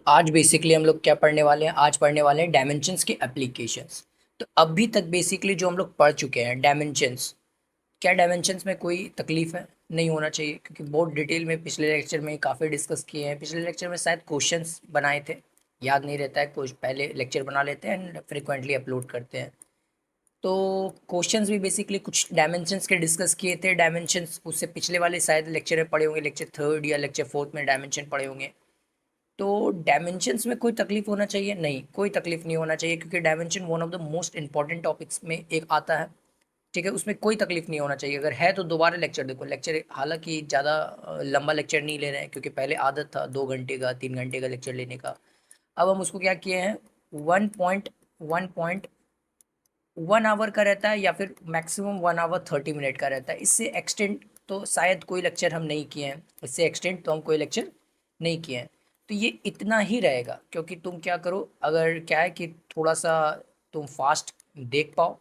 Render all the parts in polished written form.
आज बेसिकली हम लोग क्या पढ़ने वाले हैं? आज पढ़ने वाले हैं डायमेंशंस के एप्लीकेशंस। तो अभी तक बेसिकली जो हम लोग पढ़ चुके हैं डायमेंशंस, क्या डायमेंशंस में कोई तकलीफ है? नहीं होना चाहिए, क्योंकि बहुत डिटेल में पिछले लेक्चर में काफ़ी डिस्कस किए हैं। पिछले लेक्चर में शायद क्वेश्चंस बनाए थे, याद नहीं रहता है। कुछ पहले लेक्चर बना लेते हैं एंड फ्रिक्वेंटली अपलोड करते हैं। तो क्वेश्चंस भी बेसिकली कुछ डायमेंशंस के डिस्कस किए थे। डायमेंशंस उससे पिछले वाले शायद लेक्चर में पढ़े होंगे, लेक्चर थर्ड या लेक्चर फोर्थ में डायमेंशन पढ़े होंगे। तो डायमेंशंस में कोई तकलीफ होना चाहिए? नहीं, कोई तकलीफ नहीं होना चाहिए, क्योंकि dimension one of the most important topics में एक आता है। ठीक है, उसमें कोई तकलीफ नहीं होना चाहिए। अगर है तो दोबारा लेक्चर देखो। लेक्चर हालांकि ज़्यादा लंबा लेक्चर नहीं ले रहे हैं, क्योंकि पहले आदत था 2 घंटे का 3 घंटे का लेक्चर लेने का। अब हम उसको क्या किए हैं, 1.1 आवर का रहता है, या फिर मैक्सिमम 1 आवर 30 मिनट का रहता है। इससे एक्सटेंड तो शायद कोई लेक्चर हम नहीं किए हैं, इससे एक्सटेंड तो हम कोई लेक्चर नहीं किए हैं। तो ये इतना ही रहेगा, क्योंकि तुम क्या करो, अगर क्या है कि थोड़ा सा तुम फास्ट देख पाओ,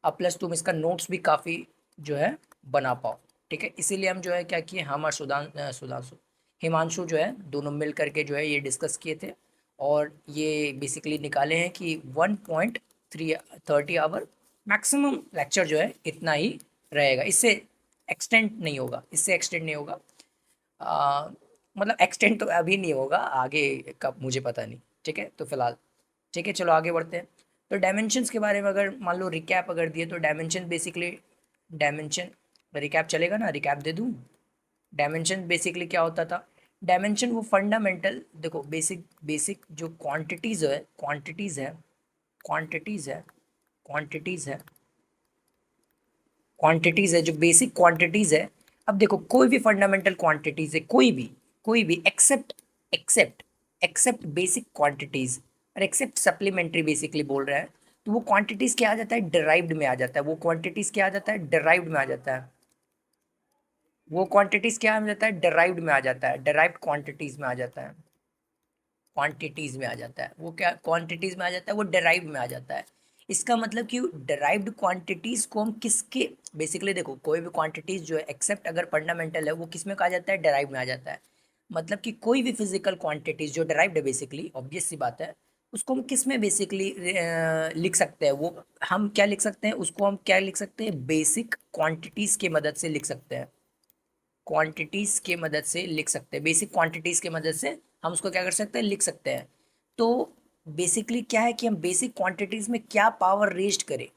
अब प्लस तुम इसका नोट्स भी काफ़ी जो है बना पाओ। ठीक है, इसीलिए हम जो है क्या किए, हम और सुधांशु हिमांशु जो है दोनों मिल करके जो है ये डिस्कस किए थे। और ये बेसिकली निकाले हैं कि 1.30 आवर मैक्सिमम लेक्चर जो है इतना ही रहेगा। इससे एक्सटेंड नहीं होगा, इससे एक्सटेंड नहीं होगा। आ, मतलब एक्सटेंड तो अभी नहीं होगा, आगे कब मुझे पता नहीं। ठीक है, तो फिलहाल ठीक है, चलो आगे बढ़ते हैं। तो डायमेंशंस के बारे में अगर मान लो रिकैप अगर दिए, तो डायमेंशन बेसिकली, डायमेंशन रिकैप चलेगा ना? रिकैप दे दूँ। डायमेंशन बेसिकली क्या होता था? डायमेंशन वो फंडामेंटल, देखो बेसिक बेसिक जो क्वांटिटीज़ है क्वांटिटीज़ है क्वांटिटीज़ है, जो बेसिक क्वांटिटीज़ है। अब देखो, कोई भी फंडामेंटल क्वांटिटीज़ है, कोई भी except except except basic quantities और एक्सेप्ट सप्लीमेंट्री बेसिकली बोल रहा है। तो वो क्वांटिटीज़ क्या आ जाता है, डिराइव्ड में आ जाता है। वो क्वांटिटीज़ क्या आ जाता है, डिराइव्ड में आ जाता है। वो क्वांटिटीज़ क्या आ जाता है, डिराइव्ड में आ जाता है, डिराइव्ड क्वांटिटीज़ में आ जाता है। क्वांटिटीज़ में आ जाता है वो, क्या क्वांटिटीज़ में आ जाता है, वो डिराइव्ड में आ जाता है। इसका मतलब कि डिराइव्ड क्वांटिटीज़ को हम किसके, बेसिकली देखो कोई भी क्वांटिटीज़ जो है एक्सेप्ट अगर फंडामेंटल है, वो किस में कहा जाता है, डिराइव में आ जाता है। मतलब कि कोई भी फिजिकल क्वांटिटीज़ जो डिराइव्ड है, बेसिकली ऑब्वियस सी बात है, उसको हम किस में बेसिकली लिख सकते हैं, वो हम क्या लिख सकते हैं, उसको हम क्या लिख सकते हैं, बेसिक क्वांटिटीज़ की मदद से लिख सकते हैं। क्वांटिटीज़ के मदद से लिख सकते हैं, बेसिक क्वांटिटीज़ की मदद से हम उसको क्या कर सकते हैं, लिख सकते हैं। तो बेसिकली क्या है कि हम बेसिक क्वांटिटीज़ में क्या पावर रेज्ड करें।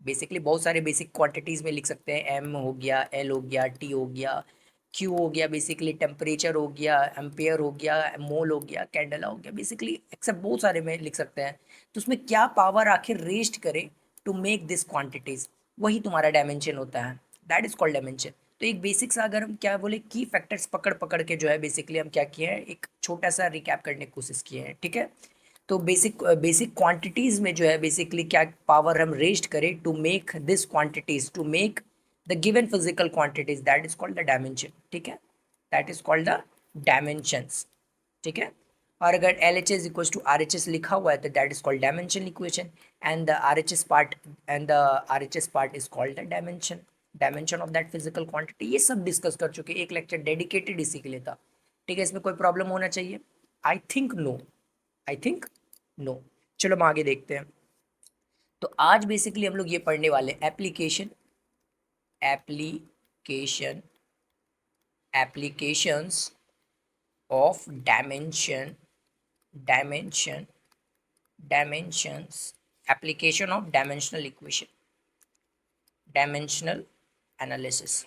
बेसिकली बहुत सारे बेसिक क्वांटिटीज़ में लिख सकते हैं, एम हो गया, एल हो गया, टी हो गया, क्यू हो गया, बेसिकली टेम्परेचर हो गया, एम्पेयर हो गया, मोल हो गया, कैंडला हो गया, बेसिकली एक्सेप्ट बहुत सारे में लिख सकते हैं। तो उसमें क्या पावर आखिर रेज्ड करें टू मेक दिस क्वांटिटीज़, वही तुम्हारा डायमेंशन होता है। That is called dimension. तो एक बेसिक सा अगर हम क्या बोले, की फैक्टर्स पकड़ पकड़ के जो है बेसिकली हम क्या किए हैं, एक छोटा सा रिकैप करने की कोशिश किए हैं। ठीक है, तो बेसिक बेसिक क्वांटिटीज़ में जो है बेसिकली क्या पावर हम रेज्ड करें to make this quantities, to make the given physical quantities, that is called the dimension. ठीक है, that is called the dimensions. ठीक है, और अगर L H S equal to R H S लिखा हुआ है, तो that is called dimension equation, and the R H S part is called the dimension, dimension of that physical quantity. ये सब डिस्कस कर चुके, एक लेक्चर डेडिकेटेड इसी के लिए था। ठीक है, इसमें कोई प्रॉब्लम होना चाहिए? I think no, I think no. चलो हम आगे देखते हैं। तो आज बेसिकली हम लोग ये पढ़ने वाले हैं application, application applications of dimension, dimension dimensions, application of dimensional equation, dimensional analysis,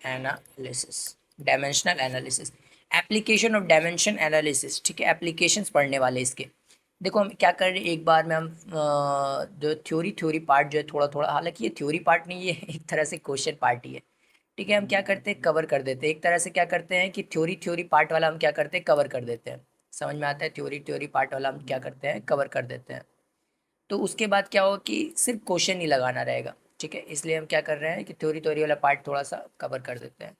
analysis, dimensional analysis, application of dimension analysis. ठीक है, एप्लीकेशंस पढ़ने वाले इसके। देखो हम क्या कर रहे हैं, एक बार में हम जो थ्योरी पार्ट जो है थोड़ा थोड़ा, हालांकि ये थ्योरी पार्ट नहीं, ये एक तरह से क्वेश्चन पार्ट ही है। ठीक है, हम क्या करते हैं, कवर कर देते हैं। एक तरह से क्या करते हैं कि थ्योरी पार्ट वाला हम क्या करते हैं, कवर कर देते हैं। समझ में आता है, थ्योरी पार्ट वाला हम क्या करते हैं, कवर कर देते हैं। तो उसके बाद क्या होगा कि सिर्फ क्वेश्चन ही लगाना रहेगा। ठीक है, इसलिए हम क्या कर रहे हैं कि थ्योरी वाला पार्ट थोड़ा सा कवर कर देते हैं।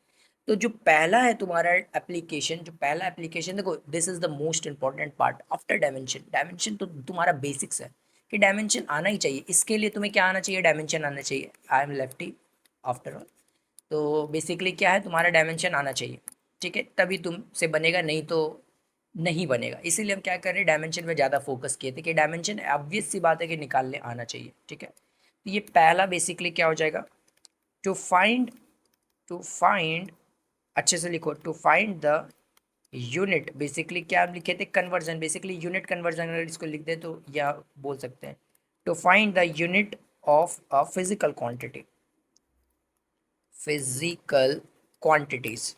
तो जो पहला है तुम्हारा एप्लीकेशन, जो पहला एप्लीकेशन, देखो this is the most important part after dimension. Dimension तो तुम्हारा बेसिक्स है, कि डायमेंशन आना ही चाहिए। इसके लिए तुम्हें क्या आना चाहिए, डायमेंशन आना चाहिए। I am lefty after all. तो बेसिकली क्या है, तुम्हारा डायमेंशन आना चाहिए। ठीक है, तभी तुमसे बनेगा, नहीं तो नहीं बनेगा। इसीलिए हम क्या कर रहे हैं, डायमेंशन में ज़्यादा फोकस किए थे कि डायमेंशन ऑब्वियस सी बात है कि निकालने आना चाहिए। ठीक है, तो ये पहला बेसिकली क्या हो जाएगा, टू फाइंड, टू फाइंड, अच्छे से लिखो, to find the unit, basically क्या हम लिखे थे, कन्वर्जन, बेसिकली यूनिट कन्वर्जन अगर इसको लिख दे तो या बोल सकते हैं to find the unit of a physical quantity, physical quantities,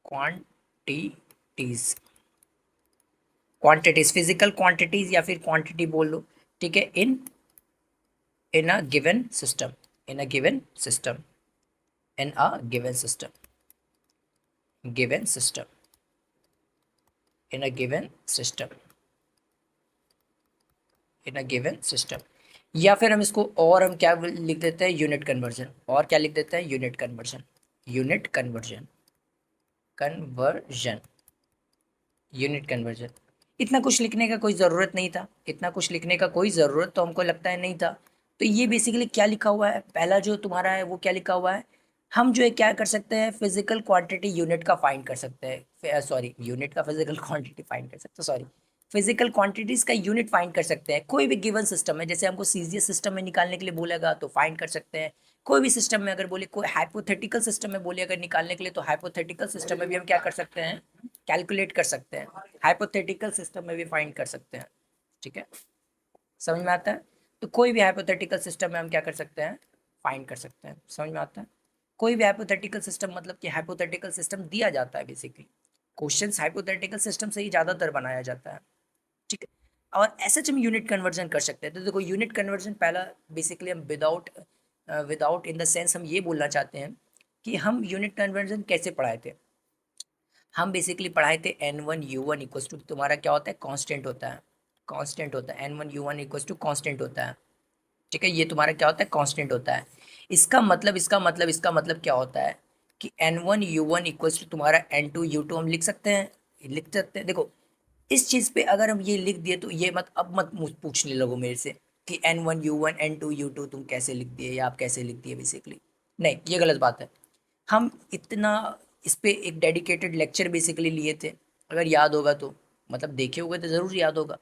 quantities, quantities, physical quantities या फिर क्वांटिटी बोल लो। ठीक है, in a given system, in a given system, in a given system, given system, in a given system, in a given system. या फिर हम इसको और हम क्या लिख देते हैं, यूनिट कन्वर्जन, और क्या लिख देते हैं, unit conversion, unit conversion, conversion, unit conversion. इतना कुछ लिखने का कोई ज़रूरत नहीं था, इतना कुछ लिखने का कोई ज़रूरत तो हमको लगता है नहीं था। तो ये बेसिकली क्या लिखा हुआ है, पहला जो तुम्हारा है वो क्या लिखा हुआ है, हम जो है क्या कर सकते हैं, फिजिकल क्वांटिटी यूनिट का फाइंड कर सकते हैं, सॉरी यूनिट का फिजिकल क्वांटिटी फाइंड कर सकते हैं, सॉरी फिजिकल क्वांटिटीज़ का यूनिट फाइंड कर सकते हैं। कोई भी गिवन सिस्टम है, जैसे हमको सीजीएस सिस्टम में निकालने के लिए बोलेगा तो फाइंड कर सकते हैं। कोई भी सिस्टम में अगर बोले, कोई हाइपोथेटिकल सिस्टम में बोले अगर निकालने के लिए, तो हाइपोथेटिकल सिस्टम में भी हम क्या कर सकते हैं, कैलकुलेट कर सकते हैं, हाइपोथेटिकल सिस्टम में भी फाइंड कर सकते हैं। ठीक है, समझ में आता है। तो कोई भी हाइपोथेटिकल सिस्टम में हम क्या कर सकते हैं, फाइंड कर सकते हैं। समझ में आता है, कोई भी हाइपोथेटिकल सिस्टम, मतलब कि हाइपोथेटिकल सिस्टम दिया जाता है, बेसिकली क्वेश्चंस हाइपोथेटिकल सिस्टम से ही ज़्यादातर बनाया जाता है। ठीक है, और ऐसे हम यूनिट कन्वर्जन कर सकते हैं। तो देखो यूनिट कन्वर्जन पहला बेसिकली हम without, without in the sense हम ये बोलना चाहते हैं कि हम यूनिट कन्वर्जन कैसे पढ़ाए थे। हम बेसिकली पढ़ाए थे n one u one equals to तुम्हारा क्या होता है, कांस्टेंट होता है, कांस्टेंट होता है, n one u one equals to constant होता है। ठीक है, ये तुम्हारा क्या होता है, कांस्टेंट होता है। इसका मतलब क्या होता है कि n one u one equals to तुम्हारा एन टू यू टू हम लिख सकते हैं। देखो इस चीज़ पे अगर हम ये लिख दिए तो ये मत अब मत पूछने लगो मेरे से कि n one u one n two u two तुम कैसे लिख दिए या आप कैसे लिख दिए, बेसिकली नहीं, ये गलत बात है। हम इतना इस पे एक डेडिकेटेड लेक्चर बेसिकली लिए थे, अगर याद होगा तो, मतलब देखे होगे तो ज़रूर याद होगा।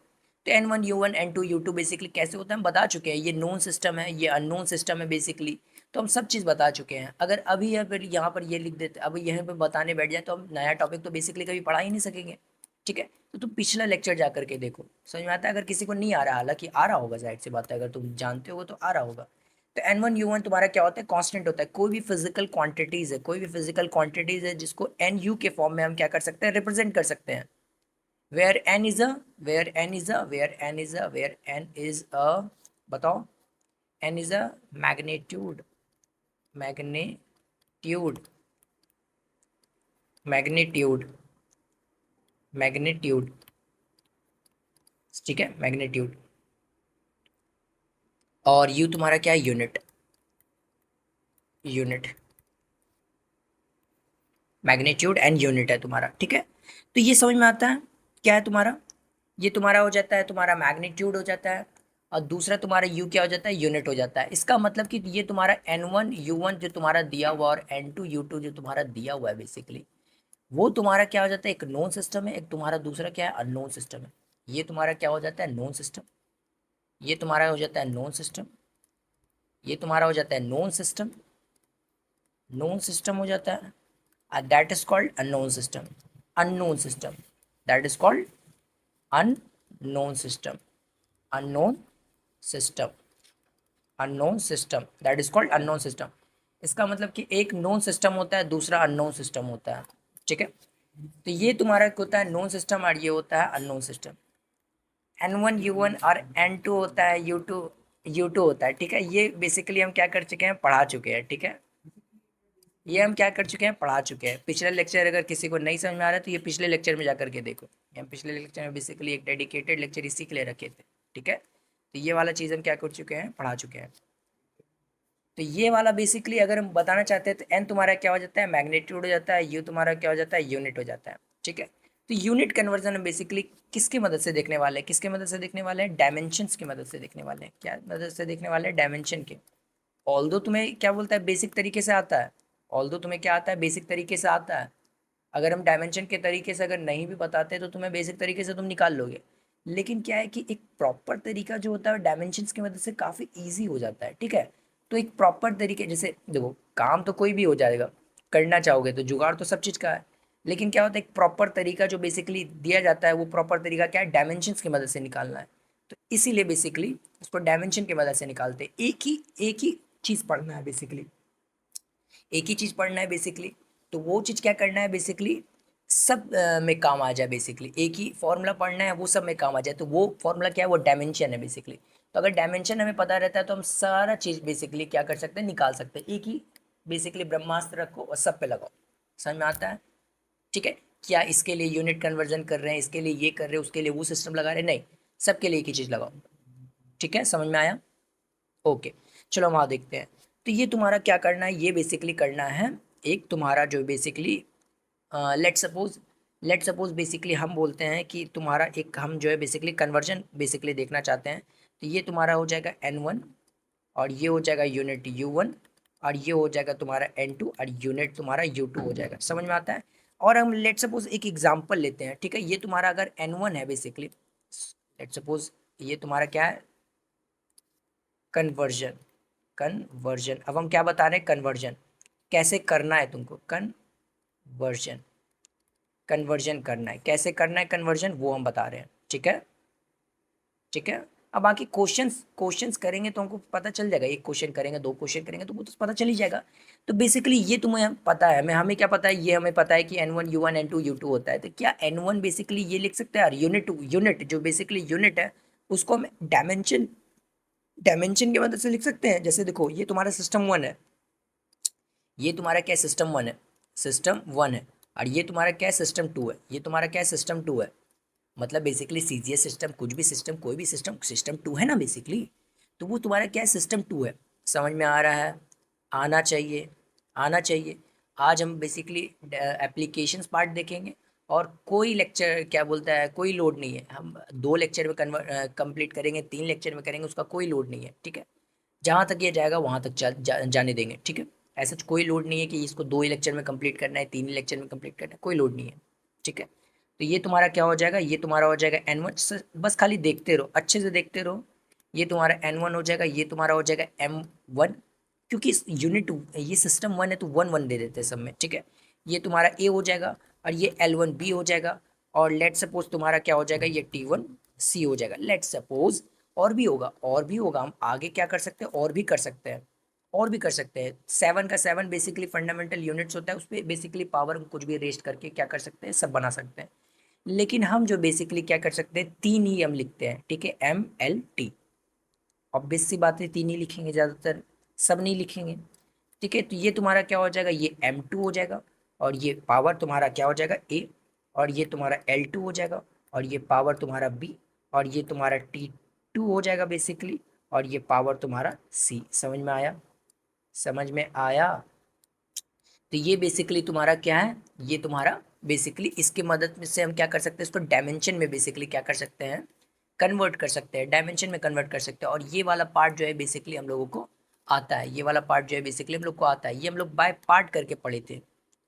तो n one u one n two u two basically कैसे होता है हम बता चुके हैं, ये नोन सिस्टम है, ये अननोन सिस्टम है बेसिकली। तो हम सब चीज़ बता चुके हैं। अगर अभी या फिर यहाँ पर ये लिख देते, अभी यहाँ पर बताने बैठ जाए तो हम नया टॉपिक तो बेसिकली कभी पढ़ा ही नहीं सकेंगे। ठीक है, तो तुम पिछला लेक्चर जा करके देखो, समझ में आता है। अगर किसी को नहीं आ रहा, हालांकि आ रहा होगा, जाहिर सी बात है, अगर तुम जानते हो तो आ रहा होगा। तो एन वन यू वन तुम्हारा क्या होता है, कांस्टेंट होता है। कोई भी फिजिकल क्वांटिटीज है, कोई भी फिजिकल क्वांटिटीज है जिसको एन यू के फॉर्म में हम क्या कर सकते हैं, रिप्रेजेंट कर सकते हैं। Where n is a, where n is a, where n is a, where n is a, बताओ, n is a magnitude, magnitude, magnitude, magnitude, ठीक है, मैग्नीट्यूड। और यू तुम्हारा क्या है, unit, unit, magnitude and unit है तुम्हारा। ठीक है, तो ये समझ में आता है क्या है तुम्हारा, ये तुम्हारा हो जाता है, तुम्हारा मैग्नीट्यूड हो जाता है, और दूसरा तुम्हारा यू क्या हो जाता है, यूनिट हो जाता है। इसका मतलब कि ये तुम्हारा एन वन यू वन जो तुम्हारा दिया हुआ और एन टू यू टू जो तुम्हारा दिया हुआ है, बेसिकली वो तुम्हारा क्या हो जाता है, एक नोन सिस्टम है, एक तुम्हारा दूसरा क्या है, अननोन सिस्टम है। ये तुम्हारा क्या हो जाता है, नोन सिस्टम, ये तुम्हारा हो जाता है नोन सिस्टम, ये तुम्हारा हो जाता है नोन सिस्टम, नोन सिस्टम हो जाता है, that is called unknown system, unknown system, that is called unknown system, unknown system, unknown system, that is called unknown system. इसका मतलब कि एक नोन सिस्टम होता है, दूसरा अननोन सिस्टम होता है। ठीक है, तो ये तुम्हारा एक होता है नोन सिस्टम और ये होता है unknown system. N one u one और एन टू होता है यू टू होता है। ठीक है, ये बेसिकली हम क्या कर चुके हैं, पढ़ा चुके हैं। ठीक है, ये हम क्या कर चुके हैं, पढ़ा चुके हैं। पिछले लेक्चर अगर किसी को नहीं समझ में आ रहा है तो ये पिछले लेक्चर में जा करके देखो, हम पिछले लेक्चर में बेसिकली एक डेडिकेटेड लेक्चर इसी के लिए रखे थे। ठीक है, तो ये वाला चीज़ हम क्या कर चुके हैं, पढ़ा चुके हैं। तो ये वाला बेसिकली अगर हम बताना चाहते हैं तो एन तुम्हारा क्या हो जाता है, मैग्नीट्यूड हो जाता है, यू तुम्हारा क्या हो जाता है, यूनिट हो जाता है। ठीक है, तो यूनिट कन्वर्जन हम बेसिकली किसकी मदद से देखने वाले हैं, किसके मदद से देखने वाले हैं, डायमेंशंस की मदद से देखने वाले हैं। क्या मदद से देखने वाले हैं, डायमेंशन के। ऑल्दो तुम्हें क्या बोलता है, बेसिक तरीके से आता है, ऑल्दो तुम्हें क्या आता है, बेसिक तरीके से आता है, अगर हम डायमेंशन के तरीके से अगर नहीं भी बताते तो तुम्हें बेसिक तरीके से तुम निकाल लोगे, लेकिन क्या है कि एक प्रॉपर तरीका जो होता है डायमेंशंस की मदद से काफ़ी ईजी हो जाता है, ठीक है। तो एक प्रॉपर तरीके, जैसे देखो काम तो कोई भी हो जाएगा, करना चाहोगे तो जुगाड़ तो सब चीज़ का है, लेकिन क्या होता है एक प्रॉपर तरीका जो बेसिकली दिया जाता है, वो प्रॉपर तरीका क्या है, डायमेंशंस की मदद से निकालना है। तो इसीलिए बेसिकली उसको डायमेंशन की मदद से निकालते हैं। एक ही चीज़ पढ़ना है बेसिकली, एक ही चीज़ पढ़ना है बेसिकली। तो वो चीज़ क्या करना है बेसिकली, सब में काम आ जाए, बेसिकली एक ही फॉर्मूला पढ़ना है, वो सब में काम आ जाए। तो वो फॉर्मूला क्या है, वो डायमेंशन है बेसिकली। तो अगर डायमेंशन हमें पता रहता है तो हम सारा चीज़ बेसिकली क्या कर सकते हैं, निकाल सकते हैं। एक ही बेसिकली ब्रह्मास्त्र रखो और सब पे लगाओ, समझ में आता है, ठीक है। क्या इसके लिए यूनिट कन्वर्जन कर रहे हैं, इसके लिए ये कर रहे हैं, उसके लिए वो सिस्टम लगा रहे हैं, नहीं, सबके लिए एक ही चीज़ लगाओ, ठीक है, समझ में आया। ओके, चलो वहाँ देखते हैं। तो ये तुम्हारा क्या करना है, ये बेसिकली करना है एक तुम्हारा जो बेसिकली लेट सपोज बेसिकली हम बोलते हैं कि तुम्हारा एक, हम जो है बेसिकली कन्वर्जन बेसिकली देखना चाहते हैं। तो ये तुम्हारा हो जाएगा N1, और ये हो जाएगा यूनिट U1, और ये हो जाएगा तुम्हारा N2, और यूनिट तुम्हारा U2 हो जाएगा, समझ में आता है। और हम लेट सपोज एक एग्जांपल लेते हैं, ठीक है। ये तुम्हारा अगर N1 है बेसिकली, लेट सपोज ये तुम्हारा क्या है, कन्वर्जन। कन्वर्जन, अब हम क्या बता रहे हैं, कन्वर्जन कैसे करना है तुमको, कन्वर्जन, कन्वर्जन करना है, कैसे करना है कन्वर्जन, वो हम बता रहे हैं, ठीक है, ठीक है। अब बाकी क्वेश्चंस क्वेश्चंस करेंगे तो हमको पता चल जाएगा, एक क्वेश्चन करेंगे, दो क्वेश्चन करेंगे तो वो तो पता चल ही जाएगा। तो बेसिकली ये तुम्हें पता है, हमें क्या पता है, ये हमें पता है कि N1 U1 N2 U2 होता है। तो क्या N1 बेसिकली ये लिख सकते हैं, और यूनिट जो बेसिकली यूनिट है उसको हम डायमेंशन डायमेंशन की मदद से लिख सकते हैं। जैसे देखो ये तुम्हारा सिस्टम 1 है, ये तुम्हारा क्या है, सिस्टम 1 है, सिस्टम 1 है। और ये तुम्हारा क्या है, सिस्टम 2 है, ये तुम्हारा क्या है, सिस्टम 2 है। मतलब बेसिकली सीजीएस सिस्टम, कुछ भी सिस्टम, कोई भी सिस्टम, सिस्टम 2 है ना बेसिकली। तो वो तुम्हारा क्या है, सिस्टम 2 है। समझ में आ रहा है, आना चाहिए, आना चाहिए। आज हम बेसिकली एप्लीकेशंस पार्ट देखेंगे, और कोई लेक्चर क्या बोलता है, कोई लोड नहीं है, हम 2 लेक्चर में कंप्लीट करेंगे, 3 लेक्चर में करेंगे, उसका कोई लोड नहीं है, ठीक है। जहाँ तक ये जाएगा वहाँ तक जाने देंगे, ठीक है। ऐसा कोई लोड नहीं है कि इसको 2 ही लेक्चर में कंप्लीट करना है, 3 ही लेक्चर में कंप्लीट करना है, कोई लोड नहीं है, ठीक है। तो ये तुम्हारा क्या हो जाएगा, ये तुम्हारा हो जाएगा N1, बस खाली देखते रहो, अच्छे से देखते रहो। ये तुम्हारा N1 हो जाएगा, ये तुम्हारा हो जाएगा M1, क्योंकि यूनिट ये सिस्टम 1 है तो 1 1 दे देते हैं सब में, ठीक है। ये तुम्हारा A हो जाएगा, और ये L1B हो जाएगा, और लेट सपोज तुम्हारा क्या हो जाएगा, ये T1C हो जाएगा, लेट सपोज। और भी होगा, और भी होगा, हम आगे क्या कर सकते हैं, और भी कर सकते हैं, और भी कर सकते हैं। 7 का 7 बेसिकली फंडामेंटल यूनिट्स होता है, उस पर बेसिकली पावर कुछ भी रेस्ट करके क्या कर सकते हैं, सब बना सकते हैं। लेकिन हम जो बेसिकली क्या कर सकते हैं, 3 ही हम लिखते हैं, ठीक है, MLT। ऑब्वियस सी बात है, 3 ही लिखेंगे ज़्यादातर, सब नहीं लिखेंगे, ठीक है। तो ये तुम्हारा क्या हो जाएगा, ये M2 हो जाएगा, और ये पावर तुम्हारा क्या हो जाएगा, A, और ये तुम्हारा L2 हो जाएगा, और ये पावर तुम्हारा B, और ये तुम्हारा T2 हो जाएगा बेसिकली, और ये पावर तुम्हारा C। समझ में आया, समझ में आया। तो ये बेसिकली तुम्हारा क्या है, ये तुम्हारा बेसिकली इसकी मदद में से हम क्या कर सकते हैं, इसको डायमेंशन में बेसिकली क्या कर सकते हैं, कन्वर्ट कर सकते हैं, डायमेंशन में कन्वर्ट कर सकते हैं। और ये वाला पार्ट जो है बेसिकली हम लोगों को आता है, ये वाला पार्ट जो है बेसिकली हम लोग को आता है, ये हम लोग बाय पार्ट करके पढ़े थे,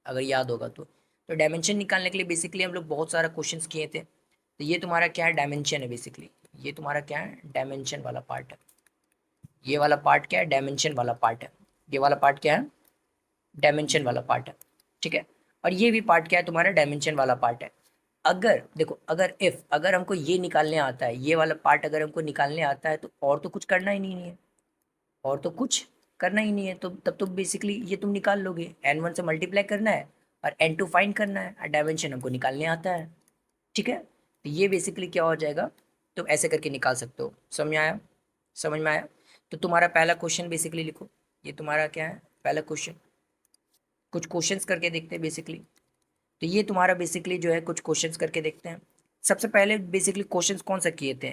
अगर याद होगा तो डायमेंशन निकालने के लिए बेसिकली हम लोग बहुत सारा क्वेश्चन किए थे। तो ये तुम्हारा क्या है, डायमेंशन है बेसिकली, ये तुम्हारा क्या है, डायमेंशन वाला पार्ट है। ये वाला पार्ट क्या है, डायमेंशन वाला पार्ट है। ये वाला पार्ट क्या है, डायमेंशन वाला पार्ट है, ठीक है। और ये भी पार्ट क्या है, तुम्हारा डायमेंशन वाला पार्ट है। अगर देखो, अगर हमको ये निकालने आता है, ये वाला पार्ट अगर हमको निकालने आता है, तो और तो कुछ करना ही नहीं है, और तो कुछ करना ही नहीं है। तो तब तो बेसिकली ये तुम निकाल लोगे, N1 से मल्टीप्लाई करना है, और N2 फाइंड करना है, और डायमेंशन हमको निकालने आता है, ठीक है। तो ये बेसिकली क्या हो जाएगा, तुम ऐसे करके निकाल सकते हो। समझ में आया, समझ में आया। तो तुम्हारा पहला क्वेश्चन बेसिकली लिखो, ये तुम्हारा क्या है, पहला क्वेश्चन। कुछ क्वेश्चंस करके देखते हैं बेसिकली। तो ये तुम्हारा बेसिकली जो है कुछ क्वेश्चंस करके देखते हैं। सबसे पहले बेसिकली क्वेश्चंस कौन सा किए थे,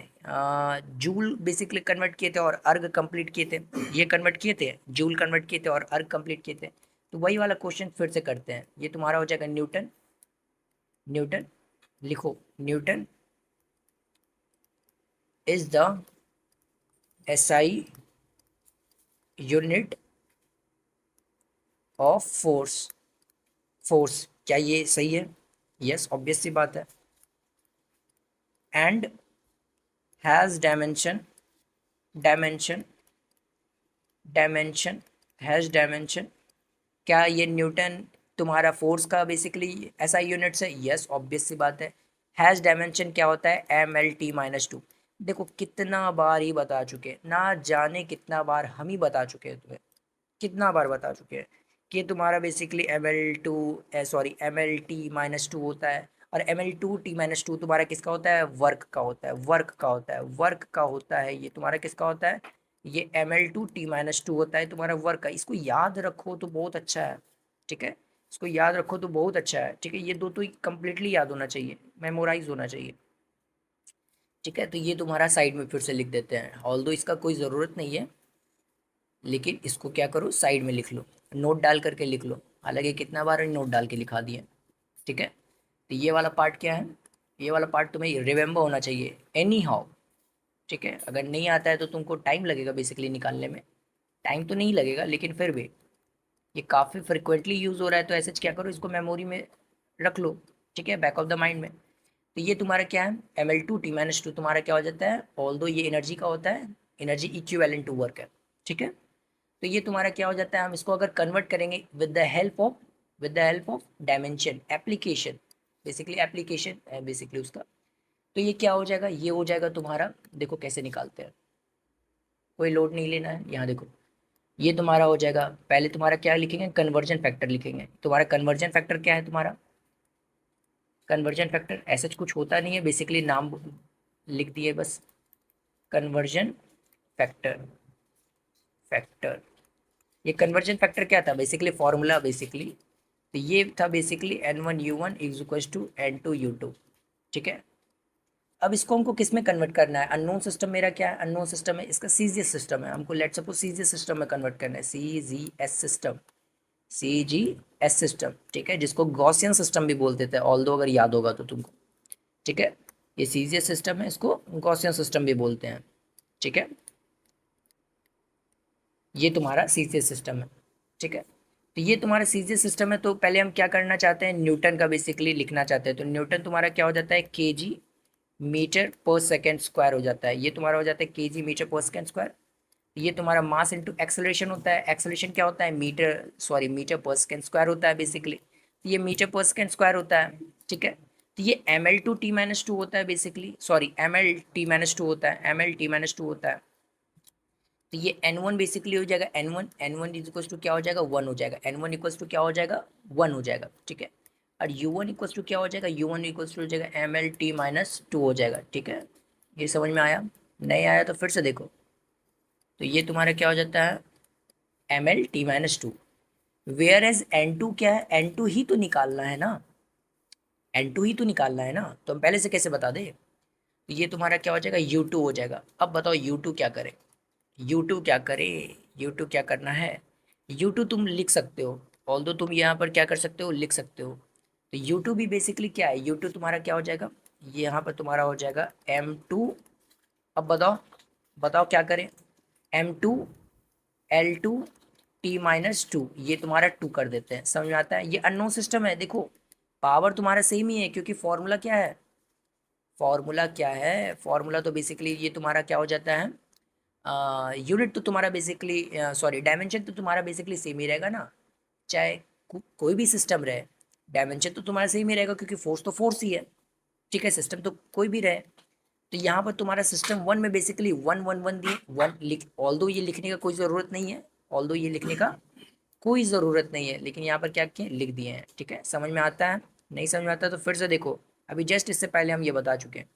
जूल बेसिकली कन्वर्ट किए थे और अर्ग कंप्लीट किए थे, ये कन्वर्ट किए थे, जूल कन्वर्ट किए थे और अर्ग कंप्लीट किए थे। तो वही वाला क्वेश्चन फिर से करते हैं। ये तुम्हारा हो जाएगा न्यूटन, न्यूटन लिखो, Newton is the SI unit of force, force क्या ये सही है? यस, ऑब्वियस सी बात है। And has dimension, dimension, dimension, has dimension. क्या ये न्यूटन तुम्हारा फोर्स का बेसिकली ऐसा यूनिट्स है? यस, ऑब्वियस सी बात है। हैज़ डायमेंशन क्या होता है? MLT-2। देखो कितना बार ही बता चुके हैं, ना जाने कितना बार हम ही बता चुके हैं तुम्हें, कितना बार बता चुके हैं कि तुम्हारा बेसिकली ML2 होता है। और ML2T-2 तुम्हारा किसका होता है? वर्क का होता है, वर्क का होता है, वर्क का होता है। ये तुम्हारा किसका होता है? ये ML2T-2 होता है तुम्हारा वर्क का। इसको याद रखो तो बहुत अच्छा है, ठीक है। इसको याद रखो तो बहुत अच्छा है, ठीक है। ये दो तो कंप्लीटली याद होना चाहिए, मेमोराइज होना चाहिए, ठीक है। तो ये तुम्हारा साइड में फिर से लिख देते हैं, ऑल्दो इसका कोई ज़रूरत नहीं है, लेकिन इसको क्या करो, साइड में लिख लो, नोट डाल करके लिख लो। हालांकि कितना बार नोट डाल के लिखा दिए, ठीक है। तो ये वाला पार्ट क्या है? ये वाला पार्ट तुम्हें रिमेम्बर होना चाहिए एनी हाउ, ठीक है। अगर नहीं आता है तो तुमको टाइम लगेगा बेसिकली निकालने में, टाइम तो नहीं लगेगा लेकिन फिर भी ये काफ़ी फ्रिक्वेंटली यूज़ हो रहा है, तो ऐसे क्या करो, इसको मेमोरी में रख लो, ठीक है, बैक ऑफ द माइंड में। तो ये तुम्हारा क्या है? ML2T-2 तुम्हारा क्या हो जाता है? ऑल्दो ये एनर्जी का होता है, एनर्जी इक्विवेलेंट टू वर्क है, ठीक है। तो ये तुम्हारा क्या हो जाता है? हम इसको अगर कन्वर्ट करेंगे with the help of dimension application, basically application है बेसिकली उसका। तो ये क्या हो जाएगा? ये हो जाएगा तुम्हारा, देखो कैसे निकालते हैं, कोई लोड नहीं लेना है, यहाँ देखो। ये तुम्हारा हो जाएगा, पहले तुम्हारा क्या लिखेंगे? कन्वर्जन फैक्टर लिखेंगे। तुम्हारा कन्वर्जन फैक्टर क्या है? तुम्हारा कन्वर्जन फैक्टर ऐसा कुछ होता नहीं है, बेसिकली नाम लिख दिए बस, कन्वर्जन फैक्टर, फैक्टर। ये कन्वर्जन फैक्टर क्या था? बेसिकली फॉर्मूला बेसिकली, तो ये था basically N1U1 is equal to N2U2, ठीक है। अब इसको हमको किस में कन्वर्ट करना है? अननोन सिस्टम मेरा क्या है? अननोन सिस्टम है, इसका सीजीएस सिस्टम है, हमको लेट सपोज सीजीएस सिस्टम में कन्वर्ट करना है, CGS सिस्टम, CGS सिस्टम, ठीक है, जिसको गॉसियन सिस्टम भी बोलते थे, ऑल्दो अगर याद होगा तो तुमको, ठीक है। ये सीजीएस सिस्टम है, इसको गॉसियन सिस्टम भी बोलते हैं, ठीक है। ये तुम्हारा सीजीएस सिस्टम है, ठीक है। तो ये तुम्हारा सीजीएस सिस्टम है, तो पहले हम क्या करना चाहते हैं? न्यूटन का बेसिकली लिखना चाहते हैं। तो न्यूटन तुम्हारा क्या हो जाता है? केजी मीटर पर सेकेंड स्क्वायर हो जाता है। ये तुम्हारा हो जाता है केजी मीटर पर सेकेंड स्क्वायर। ये तुम्हारा मास इंटू एक्सेलरेशन होता है। एक्सेलरेशन क्या होता है? मीटर पर सेकेंड स्क्वायर होता है बेसिकली। ये मीटर पर सेकेंड स्क्वायर होता है, ठीक है। तो ये ML2T-2 होता है बेसिकली, सॉरी ML T-2 होता है, ML T-2 होता है। तो ये N1 बेसिकली हो जाएगा, N1 इज इक्वल टू क्या हो जाएगा? 1 हो जाएगा। N1 इक्वल्स टू क्या हो जाएगा? 1 हो जाएगा, ठीक है। और U1 इक्वल्स टू क्या हो जाएगा? U1 इक्वल्स टू हो जाएगा ML T-2 हो जाएगा, ठीक है। ये समझ में आया? नहीं आया तो फिर से देखो। तो ये तुम्हारा क्या हो जाता है? ML T-2, where as N2 क्या है? N2 ही तो निकालना है ना, N2 ही तो निकालना है ना, तो हम पहले से कैसे बता दें? तो ये तुम्हारा क्या हो जाएगा? U2 हो जाएगा। अब बताओ U2 क्या करे? U2 क्या करे? U2 क्या करना है? U2 तुम लिख सकते हो, ऑल्दो तुम यहाँ पर क्या कर सकते हो? लिख सकते हो। तो U2 भी बेसिकली क्या है? U2 तुम्हारा क्या हो जाएगा? ये यहाँ पर तुम्हारा हो जाएगा M2। अब बताओ, बताओ क्या करें? M2L2T-2, ये तुम्हारा 2 कर देते हैं, समझ में आता है? ये अननोन सिस्टम है, देखो पावर तुम्हारा सेम ही है, क्योंकि फॉर्मूला क्या है? फॉर्मूला क्या है? फॉर्मूला तो बेसिकली ये तुम्हारा क्या हो जाता है? यूनिट तो तुम्हारा बेसिकली, सॉरी डायमेंशन तो तुम्हारा बेसिकली सेम ही रहेगा ना, चाहे कोई भी सिस्टम रहे, डायमेंशन तो तुम्हारा सेम ही रहेगा, क्योंकि फोर्स तो फोर्स ही है, ठीक है। सिस्टम तो कोई भी रहे। तो यहाँ पर तुम्हारा सिस्टम 1 में बेसिकली 1 1 1 दिए, 1 लिख, ऑल्दो ये लिखने का कोई ज़रूरत नहीं है, ऑल्दो ये लिखने का कोई ज़रूरत नहीं है, लेकिन यहाँ पर क्या किए? लिख दिए हैं, ठीक है। समझ में आता है? नहीं समझ में आता तो फिर से देखो, अभी जस्ट इससे पहले हम ये बता चुके हैं।